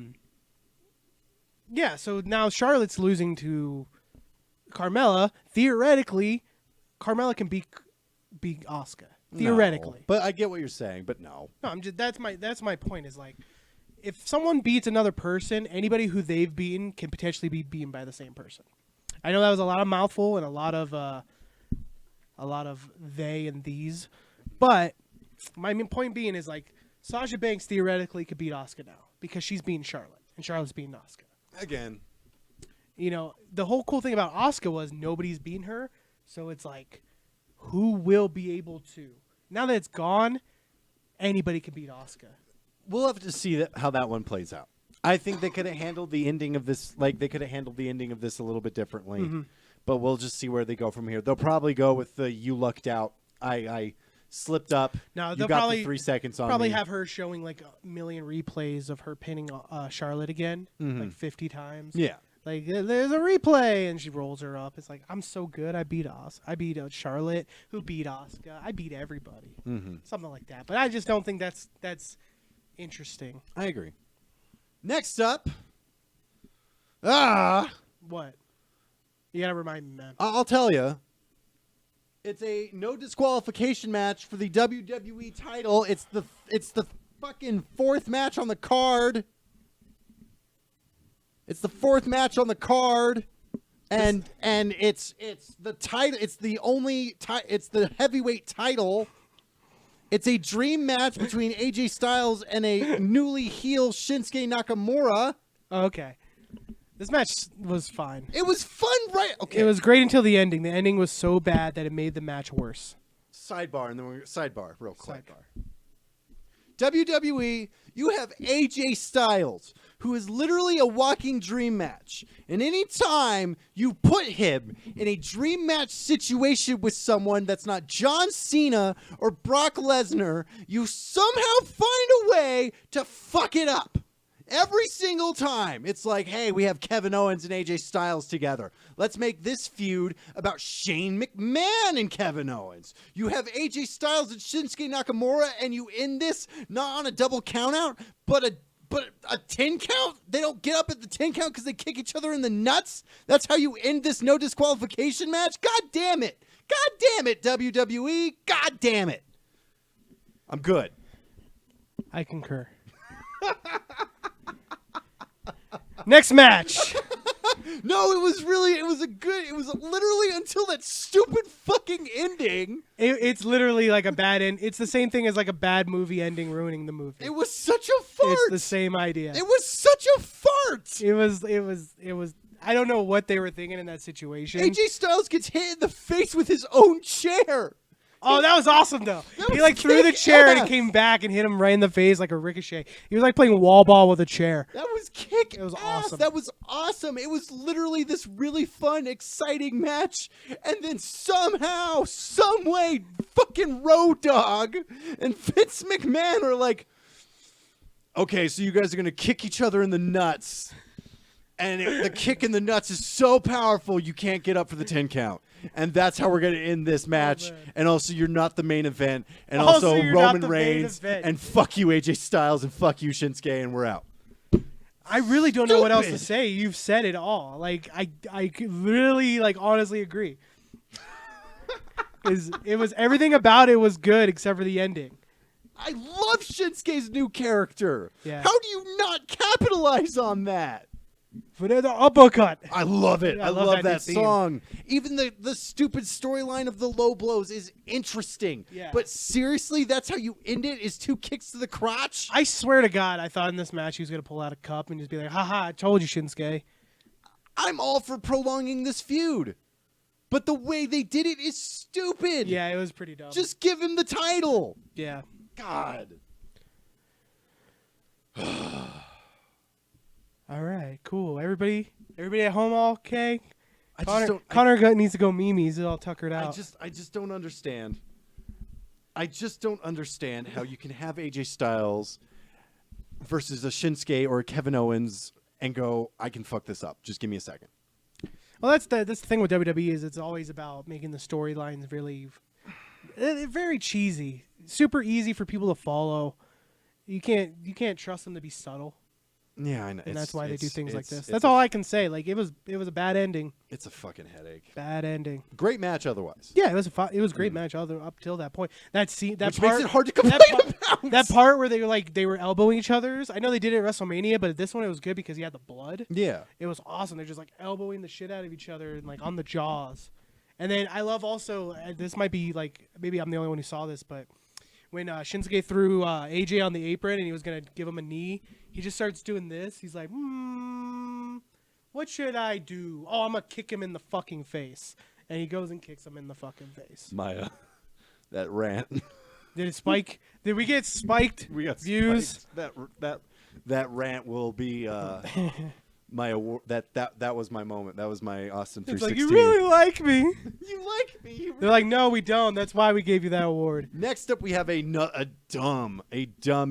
so now Charlotte's losing to Carmella. Theoretically, Carmella can beat Asuka. Theoretically. No, but I get what you're saying, but no. No, I'm just that's my point is like, if someone beats another person, anybody who they've beaten can potentially be beaten by the same person. I know that was a lot of mouthful and a lot of they and these, but my main point being is like Sasha Banks theoretically could beat Asuka now because she's beating Charlotte and Charlotte's beating Asuka. Again, You know, the whole cool thing about Asuka was nobody's beaten her, so it's like, who will be able to? Now that it's gone, anybody can beat Asuka. we'll have to see how that one plays out. I think they could have handled the ending of this, a little bit differently. Mm-hmm. But we'll just see where they go from here. They'll probably go with the "you lucked out." I slipped up. No, you they'll got probably the 3 seconds on probably me. have her showing like a million replays of her pinning Charlotte again, like 50 times. Yeah. Like there's a replay, and she rolls her up. It's like, I'm so good. I beat Charlotte, who beat Asuka. I beat everybody. Something like that. But I just don't think that's interesting. I agree. Next up, What? You gotta remind me, man. I'll tell you. It's a no disqualification match for the WWE title. It's the fucking fourth match on the card. It's the fourth match on the card, and it's the title. It's the only it's the heavyweight title. It's a dream match between AJ Styles and a newly heel Shinsuke Nakamura. Oh, okay. This match was fine. It was fun, right? Okay. It was great until the ending. The ending was so bad that it made the match worse. Sidebar, and then we're sidebar real quick. Sidebar. WWE, you have AJ Styles, who is literally a walking dream match. And any time you put him in a dream match situation with someone that's not John Cena or Brock Lesnar, you somehow find a way to fuck it up. Every single time. It's like, hey, we have Kevin Owens and AJ Styles together. Let's make this feud about Shane McMahon and Kevin Owens. You have AJ Styles and Shinsuke Nakamura, and you end this not on a double count out, but a 10 count? They don't get up at the 10 count because they kick each other in the nuts? That's how you end this no disqualification match? God damn it. God damn it, WWE. God damn it. I'm good. I concur. Next match. No, it was literally until that stupid fucking ending. It's literally like a bad end. It's the same thing as like a bad movie ending ruining the movie. It was such a fart. It's the same idea. It was such a fart. It was. I don't know what they were thinking in that situation. AJ Styles gets hit in the face with his own chair. Oh, that was awesome though. That He was like threw the chair and it kick-ass. came back and hit him right in the face like a ricochet. He was like playing wall ball with a chair. That was kick. It was ass. awesome. That was awesome. It was literally this really fun, exciting match, and then somehow, some way, fucking Road Dogg and Vince McMahon are like, okay, so you guys are gonna kick each other in the nuts, and the kick in the nuts is so powerful you can't get up for the 10 count. And that's how we're going to end this match. man. And also, you're not the main event. And Also, also, you're not Roman the main Reigns. event. And fuck you, AJ Styles. And fuck you, Shinsuke. And we're out. I really don't know what else to Stupid. say. You've said it all. Like I could really like honestly agree. It was everything about it was good except for the ending. I love Shinsuke's new character. Yeah. How do you not capitalize on that? But the uppercut. I love it. Yeah, I love that new theme. song. Even the stupid storyline of the low blows is interesting. Yeah. But seriously, that's how you end it? Is 2 kicks to the crotch? I swear to God, I thought in this match he was gonna pull out a cup and just be like, "Haha, I told you, Shinsuke." I'm all for prolonging this feud. But the way they did it is stupid. Yeah, it was pretty dumb. Just give him the title. yeah. God. All right, cool. Everybody at home, all okay? I just don't. Connor needs to go Mimi's. He's all tuckered out. I just don't understand. I just don't understand how you can have AJ Styles versus a Shinsuke or a Kevin Owens and go, I can fuck this up. Just give me a second. Well, that's the thing with WWE is it's always about making the storylines really very cheesy, super easy for people to follow. You can't trust them to be subtle, Yeah, I know. and that's why they do things like this. it's That's a- all I can say. Like it was a bad ending. It's a fucking headache. Bad ending. Great match otherwise. Yeah, it was a great match up till that point. That scene, that Which part, makes it hard to that complain part- about. That part where they were elbowing each other's. I know they did it at WrestleMania, but this one it was good because he had the blood. Yeah. It was awesome. They're just like elbowing the shit out of each other and like on the jaws. And then I love also this might be like maybe I'm the only one who saw this, but when Shinsuke threw AJ on the apron and he was gonna give him a knee, he just starts doing this. He's like, what should I do? Oh, I'm gonna kick him in the fucking face. And he goes and kicks him in the fucking face. Maya, that rant. Did it spike? Did we get spiked We got views? spiked. That rant will be my award. That was my moment. That was my Austin 316. It's like, you really like me. You like me. They're like, no, we don't. That's why we gave you that award. Next up, we have a dumb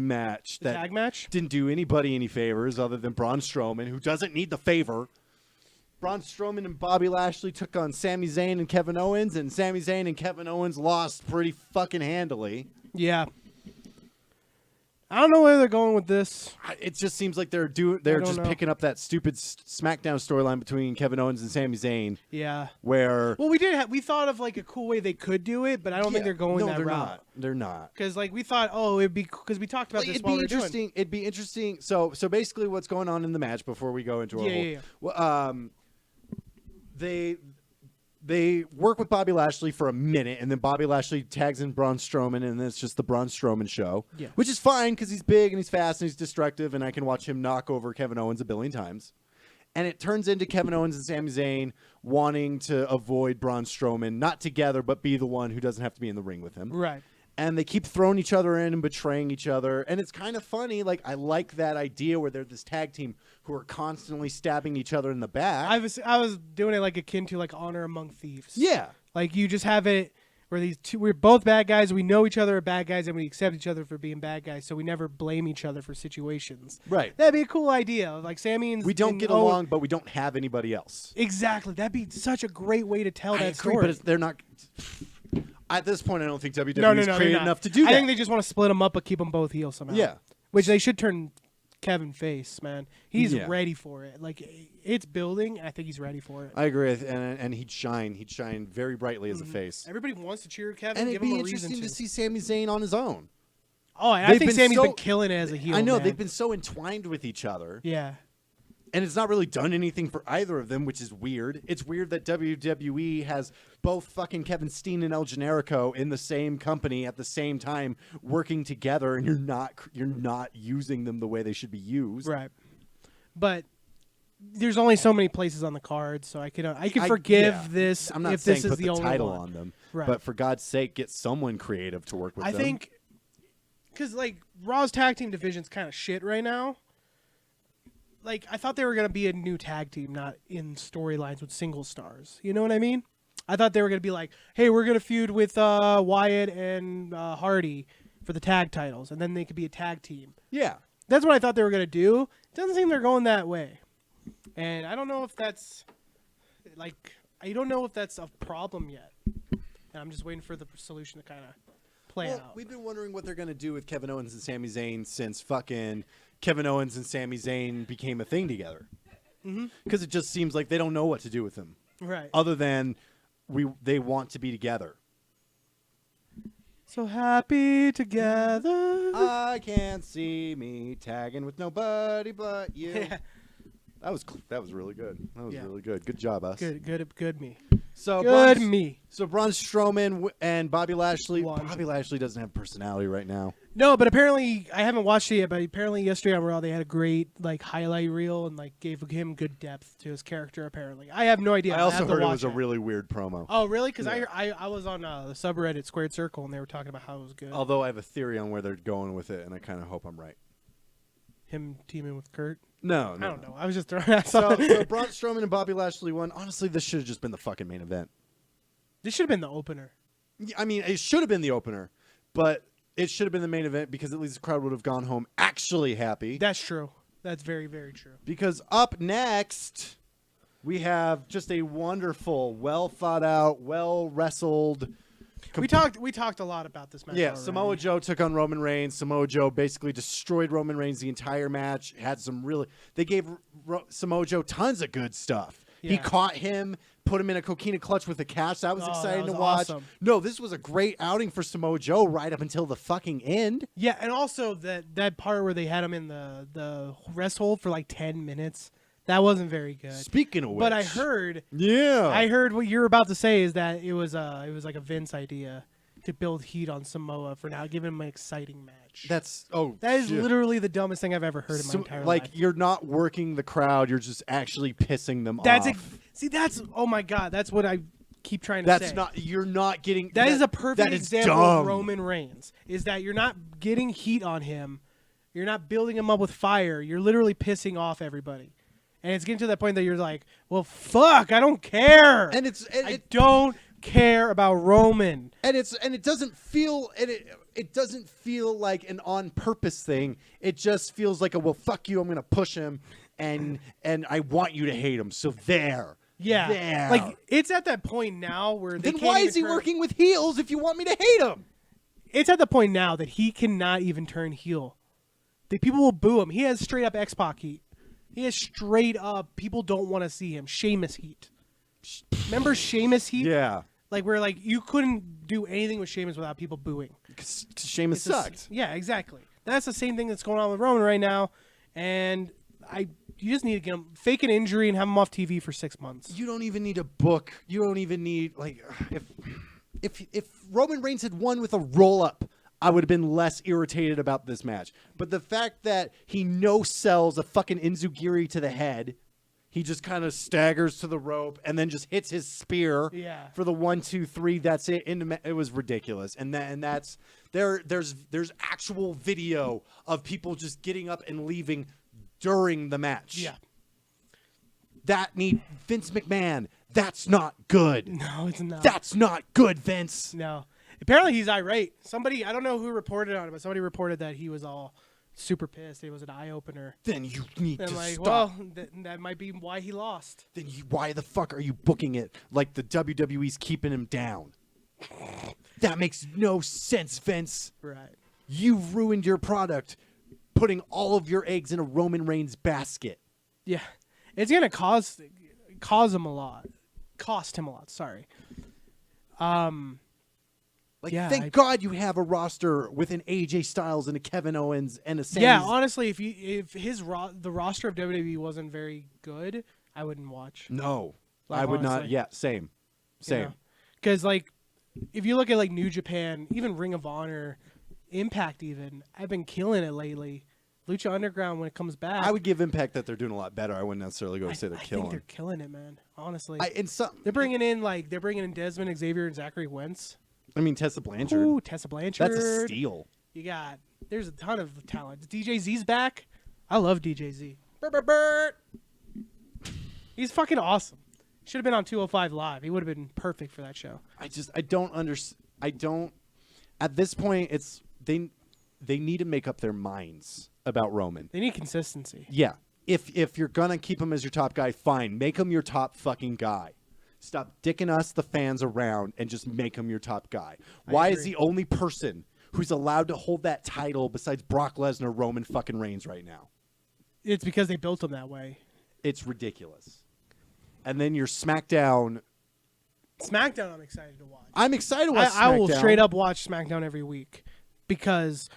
match The that tag match? didn't do anybody any favors other than Braun Strowman, who doesn't need the favor. Braun Strowman and Bobby Lashley took on Sami Zayn and Kevin Owens, and Sami Zayn and Kevin Owens lost pretty fucking handily. Yeah. I don't know where they're going with this. It just seems like they're don't just know. picking up that stupid SmackDown storyline between Kevin Owens and Sami Zayn, Yeah. where Well, we thought of like a cool way they could do it, but I don't think Yeah, they're going no, that they're route. Not. They're not. Because like we thought, oh, it'd be because we talked about Like, this it'd while be we were doing. interesting. It'd be interesting. So basically, what's going on in the match before we go into our Yeah, whole, yeah, yeah. Well, they work with Bobby Lashley for a minute, and then Bobby Lashley tags in Braun Strowman, and then it's just the Braun Strowman show. Yeah. Which is fine because he's big and he's fast and he's destructive, and I can watch him knock over Kevin Owens a billion times. And it turns into Kevin Owens and Sami Zayn wanting to avoid Braun Strowman, not together, but be the one who doesn't have to be in the ring with him. Right. And they keep throwing each other in and betraying each other. And it's kind of funny. Like, I like that idea where they're this tag team who are constantly stabbing each other in the back. I was doing it like akin to like Honor Among Thieves. Yeah. Like you just have it where we're both bad guys. We know each other are bad guys, and we accept each other for being bad guys. So we never blame each other for situations. Right. That'd be a cool idea. Like Sammy and We don't and get Owen- along, but we don't have anybody else. Exactly. That'd be such a great way to tell I that agree, story. but they're not. At this point, I don't think WWE no, is they're creative not. enough to do that. I think they just want to split them up, but keep them both heel somehow. Yeah. Which they should turn Kevin face, man. He's Yeah. ready for it. Like it's building, and I think he's ready for it. I agree, and he'd shine. He'd shine very brightly as a face. Everybody wants to cheer Kevin. And give it'd him be a reason interesting to see Sami Zayn on his own. Oh, and I They've think been Sammy's so- been killing it as a heel. I know man. they've been so entwined with each other. Yeah. And it's not really done anything for either of them, which is weird. It's weird that WWE has both fucking Kevin Steen and El Generico in the same company at the same time working together, and you're not using them the way they should be used. Right. But there's only so many places on the card, so I can Yeah. forgive this I'm not if saying this is put the the only title one. on them, Right. but for God's sake, get someone creative to work with I them. think because like Raw's tag team division's kind of shit right now. Like I thought they were gonna be a new tag team, not in storylines with single stars. You know what I mean? I thought they were gonna be like, hey, we're gonna feud with Wyatt and Hardy for the tag titles, and then they could be a tag team. Yeah. That's what I thought they were gonna do. It doesn't seem they're going that way, and I don't know if that's a problem yet. And I'm just waiting for the solution to kind of play Well, out. we've been wondering what they're going to do with Kevin Owens and Sami Zayn since fucking Kevin Owens and Sami Zayn became a thing together. Because it just seems like they don't know what to do with them, Right. other than they want to be together. So happy together. I can't see me tagging with nobody but you. Yeah. That was really good. That was Yeah. really good. Good job, us. Good me. So Good Braun, me. So Braun Strowman and Bobby Lashley. Won. Bobby Lashley doesn't have personality right now. No, but apparently I haven't watched it yet. But apparently yesterday on Raw they had a great like highlight reel and like gave him good depth to his character. Apparently, I have no idea. I also have to heard it watch was a really weird promo. Oh, really? Because Yeah. I was on the subreddit Squared Circle and they were talking about how it was good. Although I have a theory on where they're going with it, and I kind of hope I'm right. Him teaming with Kurt. No, I no. don't know. I was just throwing out So, something. so Braun Strowman and Bobby Lashley won. Honestly, this should have just been the fucking main event. This should have been the opener. I mean, it should have been the opener, but it should have been the main event because at least the crowd would have gone home actually happy. That's true. That's very, very true. Because up next, we have just a wonderful, well thought out, well wrestled. We talked a lot about this match. Yeah, already. Samoa Joe took on Roman Reigns. Samoa Joe basically destroyed Roman Reigns the entire match. Had some really. They gave Samoa Joe tons of good stuff. He Yeah. caught him, put him in a coquina clutch with a catch. That was Oh, that exciting was to watch. awesome. No, this was a great outing for Samoa Joe right up until the fucking end. Yeah, and also that part where they had him in the rest hold for like 10 minutes. That wasn't very good. Speaking of which, But I heard what you're about to say is that it was like a Vince idea to build heat on Samoa for now, giving him an exciting match. that is That is literally the dumbest thing I've ever heard in my entire like life. you're not working the crowd. You're just actually pissing them That's off. that's oh my god, that's what I keep trying to That's say. not. You're not getting. That is a perfect that is example dumb. of Roman Reigns. Is that you're not getting heat on him, you're not building him up with fire. You're literally pissing off everybody, and it's getting to that point that you're like, well, fuck, I don't care. And it's and I don't care about Roman. it doesn't feel it doesn't feel like an on purpose thing. It just feels like a well fuck you, I'm gonna push him and I want you to hate him. So there. Yeah, There. like it's at that point now where they then can't why even is he turn- working with heels if you want me to hate him? It's at the point now that he cannot even turn heel. The people will boo him. He has straight up X-Pac heat. He has straight up people don't want to see him. Sheamus heat. Remember Sheamus heat? Yeah. Like where like you couldn't do anything with Sheamus without people booing. Because Sheamus It's the s- sucked. Yeah, exactly. That's the same thing that's going on with Roman right now, and you just need to get him fake an injury and have him off TV for 6 months. You don't even need a book. You don't even need like if Roman Reigns had won with a roll up, I would have been less irritated about this match. But the fact that he no sells a fucking Inzugiri to the head, he just kind of staggers to the rope and then just hits his spear Yeah. for the 1, 2, 3. That's it. It was ridiculous. And that's there's actual video of people just getting up and leaving during the match. Yeah. That need Vince McMahon. That's not good. No, it's not. That's not good, Vince. No. Apparently he's irate. Somebody, I don't know who reported on it, but somebody reported that he was all super pissed. It was an eye opener. Then you need And to like, stop. well, that might be why he lost. Then why the fuck are you booking it like the WWE's keeping him down? That makes no sense, Vince. Right. You've ruined your product putting all of your eggs in a Roman Reigns basket. Yeah. It's gonna cause him a lot. Cost him a lot. Sorry. Like, Yeah, thank God you have a roster with an AJ Styles and a Kevin Owens and a Sami. Yeah, honestly, if the roster of WWE wasn't very good, I wouldn't watch. No, Like, I would not. honestly. Yeah, same. Because like, if you look at like New Japan, even Ring of Honor, Impact, even I've been killing it lately. Lucha Underground, when it comes back, I would give Impact that they're doing a lot better. I wouldn't necessarily go say they're I killing. think they're killing it, man. Honestly, They're bringing in Desmond Xavier and Zachary Wentz. I mean, Tessa Blanchard. Ooh, Tessa Blanchard. That's a steal. There's a ton of talent. DJ Z's back. I love DJ Z. Bert. He's fucking awesome. Should have been on 205 Live. He would have been perfect for that show. I don't understand. At this point, it's they need to make up their minds about Roman. They need consistency. Yeah. If you're gonna keep him as your top guy, fine. Make him your top fucking guy. Stop dicking us, the fans, around and just make him your top guy. Why is the only person who's allowed to hold that title besides Brock Lesnar Roman fucking Reigns right now? It's because they built him that way. It's ridiculous. And then your SmackDown. SmackDown, I'm excited to watch. I'm excited to watch SmackDown. I will straight up watch SmackDown every week because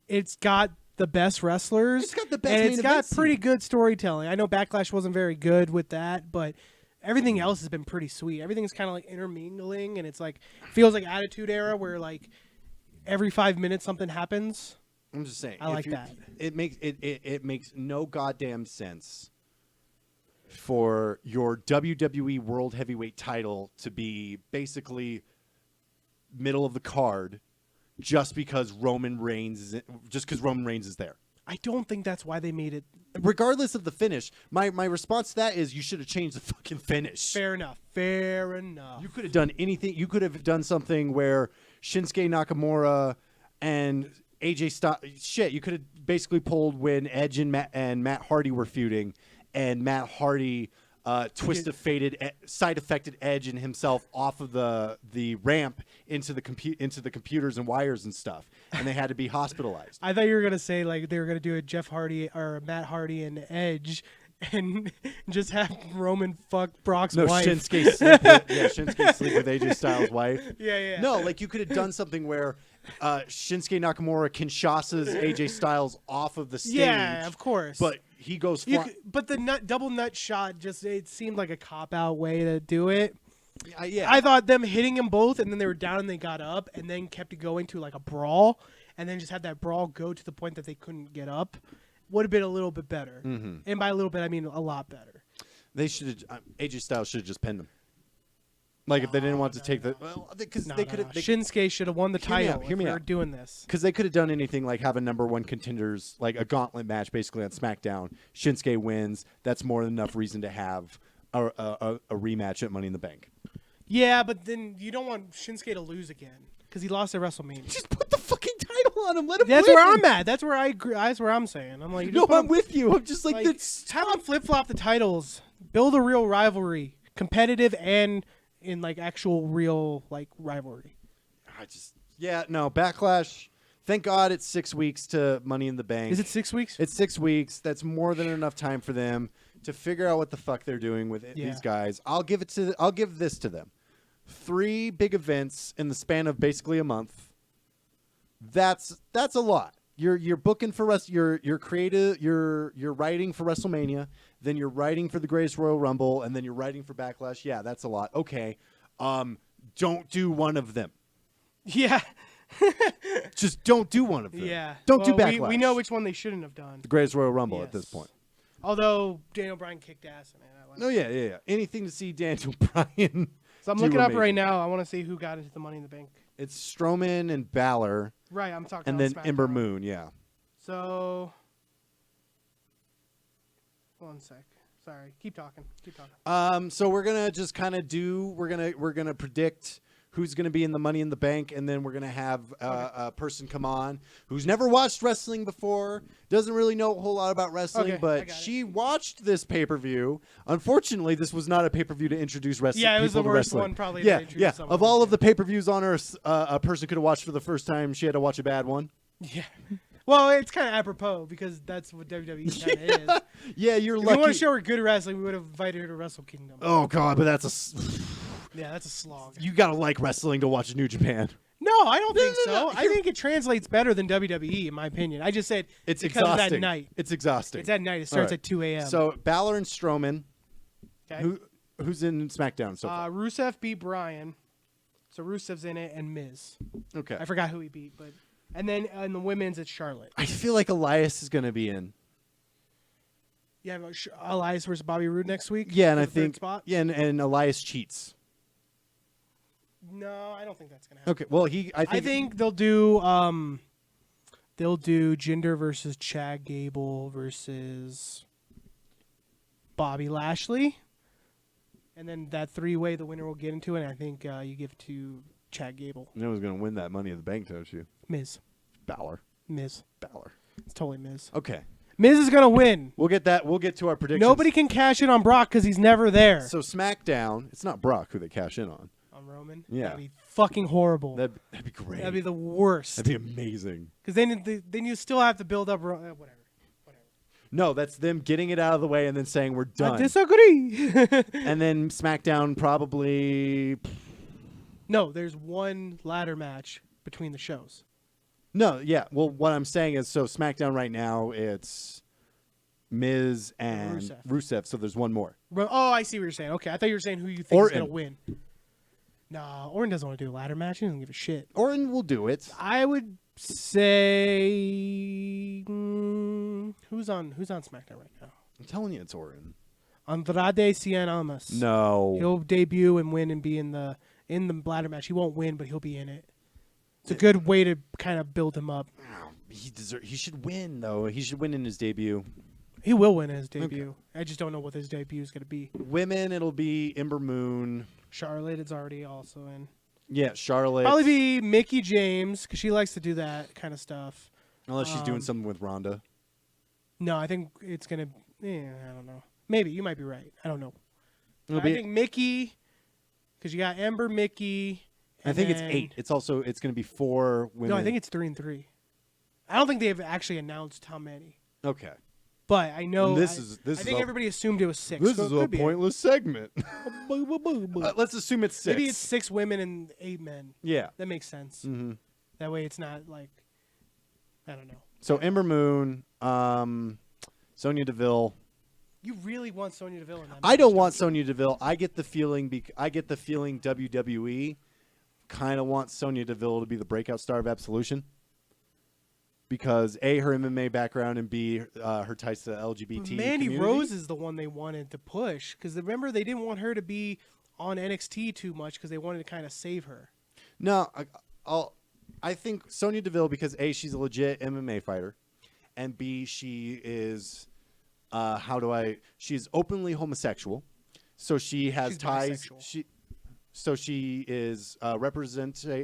it's got the best wrestlers. It's got the best and main it's event got pretty scene. good storytelling. I know Backlash wasn't very good with that, but everything else has been pretty sweet. Everything's kind of like intermingling, and it's like feels like Attitude Era where like every 5 minutes something happens. I'm just saying. I like that. It makes no goddamn sense for your WWE World Heavyweight title to be basically middle of the card just because Roman Reigns is there. I don't think that's why they made it. Regardless of the finish, my response to that is you should have changed the fucking finish. Fair enough. Fair enough. You could have done anything. You could have done something where Shinsuke Nakamura and AJ Styles. Shit, you could have basically pulled when Edge and Matt Hardy were feuding, and Matt Hardy side-affected Edge and himself off of the ramp into the computers and wires and stuff, and they had to be hospitalized. I thought you were gonna say like they were gonna do a Jeff Hardy or Matt Hardy and Edge, and just have Roman fuck Brock's wife. Shinsuke sleep with AJ Styles' wife. Yeah. No, like you could have done something where Shinsuke Nakamura Kinshasas AJ Styles off of the stage. Yeah, of course. But he goes. But the double nut shot it seemed like a cop out way to do it. Yeah. I thought them hitting them both, and then they were down and they got up, and then kept it going to like a brawl, and then just had that brawl go to the point that they couldn't get up. Would have been a little bit better. Mm-hmm. And by a little bit, I mean a lot better. They should have. AJ Styles should have just pinned him. Like if they didn't want to take the because they could have. Shinsuke should have won the title. Hear me out. They're doing this because they could have done anything like have a number one contenders like a gauntlet match basically on SmackDown. Shinsuke wins. That's more than enough reason to have a rematch at Money in the Bank. Yeah, but then you don't want Shinsuke to lose again because he lost at WrestleMania. Just put the fucking title on him. Let him. That's win. where I'm at. That's where I agree. That's where I'm saying. I'm like, I'm with you. I'm just like have them flip flop the titles. Build a real rivalry, competitive and in like actual real like rivalry. Backlash. Thank God it's 6 weeks to Money in the Bank. Is it 6 weeks? It's 6 weeks. That's more than enough time for them to figure out what the fuck they're doing with these guys. I'll give this to them. 3 big events in the span of basically a month. That's a lot. You're booking for you're creative. You're writing for WrestleMania. Then you're writing for the Greatest Royal Rumble, and then you're writing for Backlash. Yeah, that's a lot. Okay, don't do one of them. Yeah. Just don't do one of them. Yeah. Don't do Backlash. We know which one they shouldn't have done. The Greatest Royal Rumble at this point. Although Daniel Bryan kicked ass in it. Oh yeah. Anything to see Daniel Bryan. So I'm looking up right now. I want to see who got into the Money in the Bank. It's Strowman and Balor. Right, I'm talking. And about then SmackDown. Ember Moon. Yeah. So, 1 sec. Sorry, keep talking. So we're gonna just kind of we're gonna predict who's gonna be in the Money in the Bank, and then we're gonna have a person come on who's never watched wrestling before, doesn't really know a whole lot about wrestling, but she watched this pay-per-view. Unfortunately, this was not a pay-per-view to introduce wrestling. Yeah, it was the people to worst wrestling. one probably. Yeah, to introduce yeah. someone Of all of the pay-per-views on Earth, a person could have watched for the first time. She had to watch a bad one. Yeah. Well, it's kind of apropos because that's what WWE kind of is. Yeah, you're If lucky. we want to show her good wrestling, we would have invited her to Wrestle Kingdom. Oh God, but that's Yeah, that's a slog. you gotta like wrestling to watch New Japan. No, I don't think so. no. I think it translates better than WWE, in my opinion. I just said It's because exhausting. it's at night. It's exhausting. It's at night. It All starts right. at 2 a.m. So Balor and Strowman. Okay. Who's in SmackDown so far? Rusev beat Bryan. So Rusev's in it, and Miz. Okay. I forgot who he beat, but and then in the women's, it's Charlotte. I feel like Elias is going to be in. You have Elias versus Bobby Roode next week. Yeah, and for I the third think spot? and Elias cheats. No, I don't think that's gonna happen. Okay. Well, I think they'll do Jinder versus Chad Gable versus Bobby Lashley, and then that 3-way the winner will get into it. And I think you give it to Chad Gable. no one's going to win that Money in the Bank, don't you? Miz. Balor. Balor. It's totally Miz. Okay. Miz is gonna win. We'll get to our predictions. Nobody can cash in on Brock because he's never there. So SmackDown, it's not Brock who they cash in on. On Roman, Yeah. that'd be fucking horrible. That'd be great. That'd be the worst. That'd be amazing. Because then you still have to build up whatever. No, that's them getting it out of the way and then saying we're I done. disagree. And then SmackDown probably No, there's one ladder match between the shows. no, yeah. Well, what I'm saying is, so SmackDown right now it's Miz and Rusev. So there's one more. Oh, I see what you're saying. Okay, I thought you were saying who you think is Orton. gonna win. Nah, Orton doesn't want to do a ladder match. He doesn't give a shit. Orton will do it. I would say who's on SmackDown right now? I'm telling you, it's Orton. Andrade Cien Almas. No. He'll debut and win and be in the ladder match. He won't win, but he'll be in it. It's a good way to kind of build him up. He should win though. He should win in his debut. He will win his debut. I just don't know what his debut is going to be. Women, it'll be Ember Moon. Charlotte is already also in. Yeah, Charlotte. Probably be Mickey James because she likes to do that kind of stuff. Unless she's doing something with Ronda. No, I think it's going to. I don't know. Maybe you might be right. I don't know. It'll I be- think Mickey, because you got Ember, Mickey. I think it's then- 8. It's going to be 4 women. No, I think it's 3 and 3. I don't think they've actually announced how many. okay. But I know. And this is I think a- everybody assumed it was 6. This so is it a could be pointless segment. Maybe Let's assume it's 6. it's 6 women and 8 men. Yeah. That makes sense. hmm That way it's not like. I don't know. So Ember Moon, Sonya Deville. You really want Sonya Deville in that I match, don't want you? Sonya Deville. I get the feeling WWE kind of wants Sonya Deville to be the breakout star of Absolution. Because A, her MMA background, and B, her ties to the LGBT Mandy community. Rose is the one they wanted to push because remember they didn't want her to be on NXT too much because they wanted to kind of save her. No, I think Sonya Deville because A, she's a legit MMA fighter, and B, she is she's openly homosexual, so she has She's ties. bisexual. She is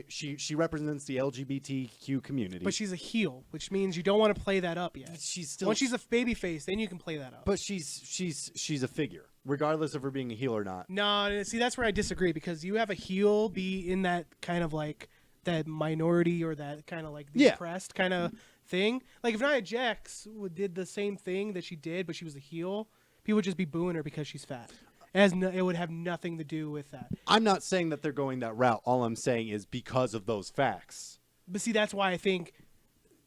she represents the LGBTQ community. But she's a heel, which means you don't want to play that up yet. she's still Once she's a baby face, then you can play that up. but she's a figure, regardless of her being a heel or not. No, see, that's where I disagree because you have a heel be in that kind of like that minority or that kind of like the Yeah. oppressed kind of thing. Like if Nia Jax did the same thing that she did, but she was a heel, people would just be booing her because she's fat. It would have nothing to do with that. I'm not saying that they're going that route. All I'm saying is because of those facts. But see, that's why I think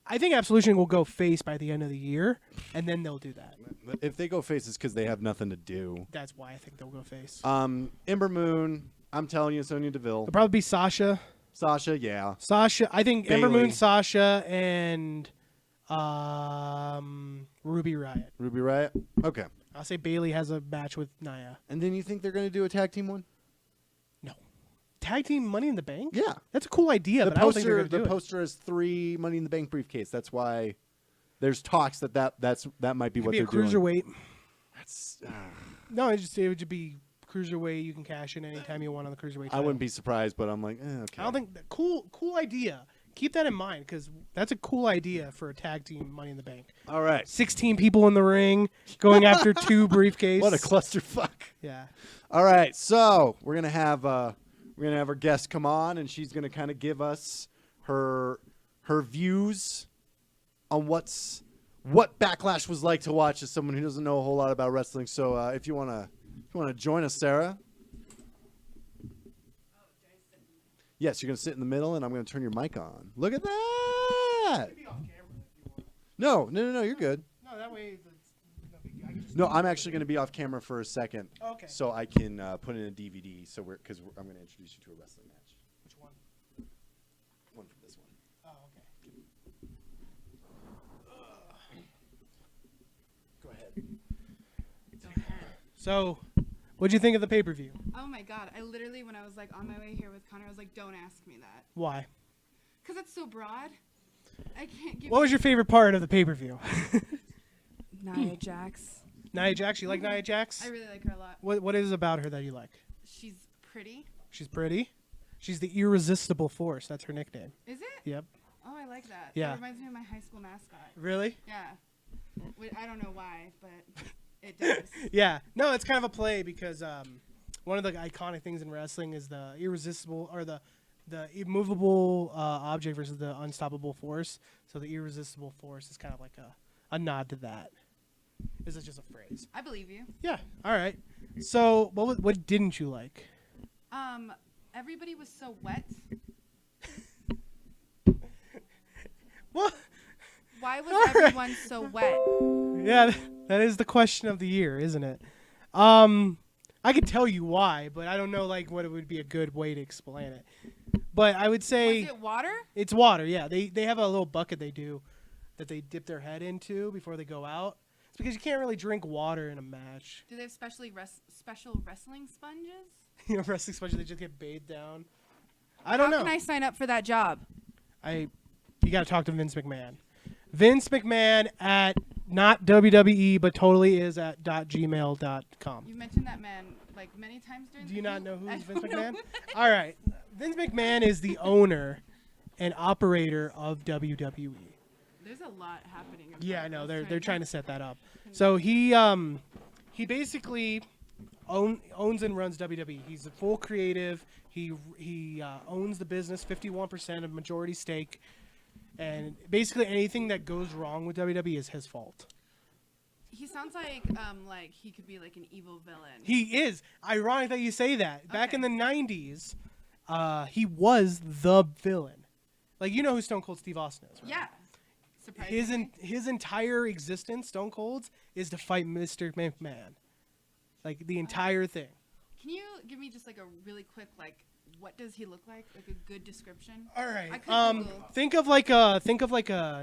Absolution will go face by the end of the year, and then they'll do that. If they go face, it's because they have nothing to do. That's why I think they'll go face. Ember Moon, I'm telling you, Sonya Deville. It'll probably be Sasha. Sasha, yeah. I think Ember Bayley. Moon, Sasha, and Ruby Riott. Ruby Riott? Okay. I'll say Bailey has a match with Nia. And then you think they're going to do a tag team one? No. Tag team Money in the Bank? Yeah. That's a cool idea, The but I don't think they're poster, going to do it. poster has 3 Money in the Bank briefcase. That's why there's talks that might be It could what be a they're doing. cruiserweight. That's no, it would just be cruiserweight. You can cash in anytime you want on the cruiserweight. I wouldn't be surprised, but I'm like, okay. I don't think cool idea. Keep that in mind because that's a cool idea for a tag team Money in the Bank. All right. 16 people in the ring going after 2 briefcases. What a clusterfuck. Yeah. All right, so we're gonna have our guest come on, and she's gonna kind of give us her views on what Backlash was like to watch as someone who doesn't know a whole lot about wrestling. So if you wanna join us, Sarah. Yes, you're gonna sit in the middle, and I'm gonna turn your mic on. Look at that. No. You're good. No, that way. No, I'm actually gonna be off camera for a second, Okay. so I can put in a DVD. So I'm gonna introduce you to a wrestling match. Which one? One from this one. Oh, okay. Go ahead. So, what'd you think of the pay-per-view? Oh my god! I literally, when I was like on my way here with Connor, I was like, "Don't ask me that," Why? because it's so broad. I can't give. What was your favorite part of the pay-per-view? Nia Jax? Nia Jax. You like Nia Jax? I really like her a lot. What is it about her that you like? She's pretty. She's pretty. She's the irresistible force. That's her nickname. Is it? Yep. Oh, I like that. Yeah. It reminds me of my high school mascot. Really? Yeah. I don't know why, but it does. Yeah. No, it's kind of a play because one of the iconic things in wrestling is the irresistible or the immovable object versus the unstoppable force. So the irresistible force is kind of like a nod to that. This is just a phrase. I believe you. Yeah. All right. So what didn't you like? Everybody was so wet. What? Why was everyone so wet? Yeah, that is the question of the year, isn't it? I could tell you why, but I don't know like what it would be a good way to explain it. But I would say Was it water? it's water. Yeah, they have a little bucket they do that they dip their head into before they go out. It's because you can't really drink water in a match. Do they have special wrestling sponges? You know, wrestling sponges they just get bathed down. I don't How know. can I sign up for that job? You got to talk to Vince McMahon. Vince McMahon at not WWE, but totally is at .gmail.com. You've mentioned that man like many times during. Do you not know who I is Vince don't know. McMahon? All right. Vince McMahon is the owner and operator of WWE. There's a lot happening. in Yeah, I front know. of us They're right trying now. to set that up. So he basically owns and runs WWE. He's a full creative. He owns the business, 51% of majority stake, and basically anything that goes wrong with WWE is his fault. He sounds like he could be like an evil villain. He is. Ironic that you say that. Back in the Okay. 90s, he was the villain. Like, you know who Stone Cold Steve Austin is, right? Yeah. Surprisingly. His entire existence, Stone Cold's, is to fight Mr. McMahon. Like, the entire thing. Can you give me just like a really quick what does he look like? Like a good description. All right. I could Google. Think of like a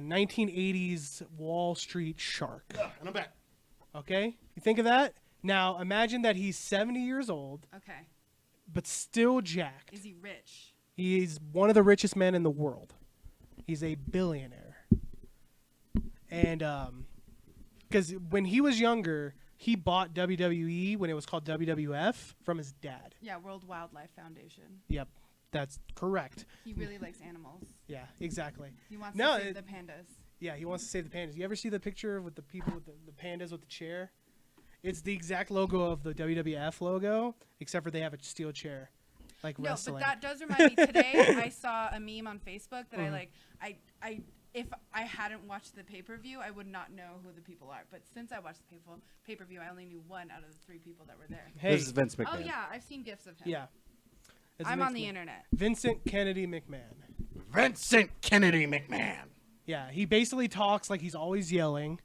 1980s Wall Street shark. And I'm back. Okay? You think of that? Now, imagine that he's 70 years old, Okay. but still jacked. Is he rich? He's one of the richest men in the world. He's a billionaire. And because when he was younger, he bought WWE when it was called WWF from his dad. Yeah, World Wildlife Foundation. Yep, that's correct. He really likes animals. Yeah, exactly. He wants No, to save it- the pandas. Yeah, he wants to save the pandas. You ever see the picture with the people with the pandas with the chair? It's the exact logo of the WWF logo, except for they have a steel chair, like No, wrestling. but that does remind me. Today, I saw a meme on Facebook that Mm-hmm. if I hadn't watched the pay-per-view, I would not know who the people are. But since I watched the pay-per-view, I only knew one out of the 3 people that were there. Hey, This is Vince McMahon. Oh yeah, I've seen gifs of him. yeah. It's I'm Vince on the Mc- internet. Vincent Kennedy McMahon. Vincent Kennedy McMahon. Yeah, he basically talks like he's always yelling.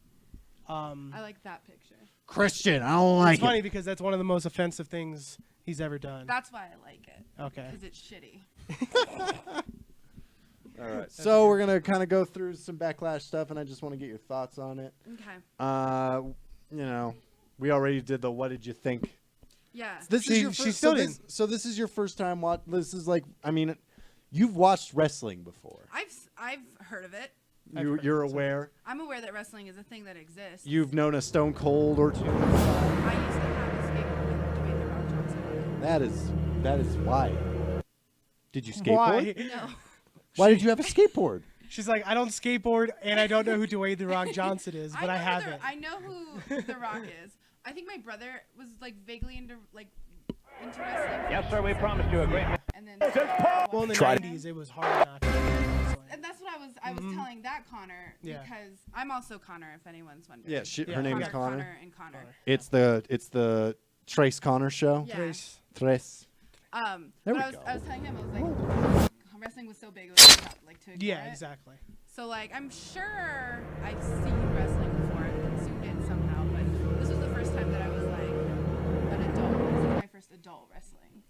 I like that picture. Christian, I don't like It's funny because that's one of the most offensive things he's ever done. That's why I like it. Okay. Because it's shitty. All right. So we're gonna kind of go through some backlash stuff, and I just want to get your thoughts on it. Okay. You know, we already did the "What did you think?" Yeah. This She- is your she first. still So this is your first time watch. This is like, I mean, you've watched wrestling before. I've heard of it. I've heard You're of it, so- aware. I'm aware that wrestling is a thing that exists. You've known a Stone Cold or two. I used to have a skateboard with Dwayne The Rock Johnson on it. That is why. Did you skateboard? Why? No. Why did you have a skateboard? She's like, I don't skateboard and I don't know who Dwayne The Rock Johnson is, but I know have who it. I know who The Rock is. I think my brother was like vaguely into wrestling. Yes, sir, we promised you a great And then Well, in the Tried. 90s, it was hard not to do wrestling. and that's what I was telling that Connor Yeah. because I'm also Connor if anyone's wondering. Yeah, Yeah. her name is Connor Connor. and Connor. It's the Trace Connor show. Yeah. Trace. Trace. There There but we I was go. I was telling him I was like wrestling was so big, it was tough, like to ignore Yeah, it. exactly. So like I'm sure I've seen wrestling before and consumed it somehow, but this was the first time that I was like an adult. This was my first adult wrestling.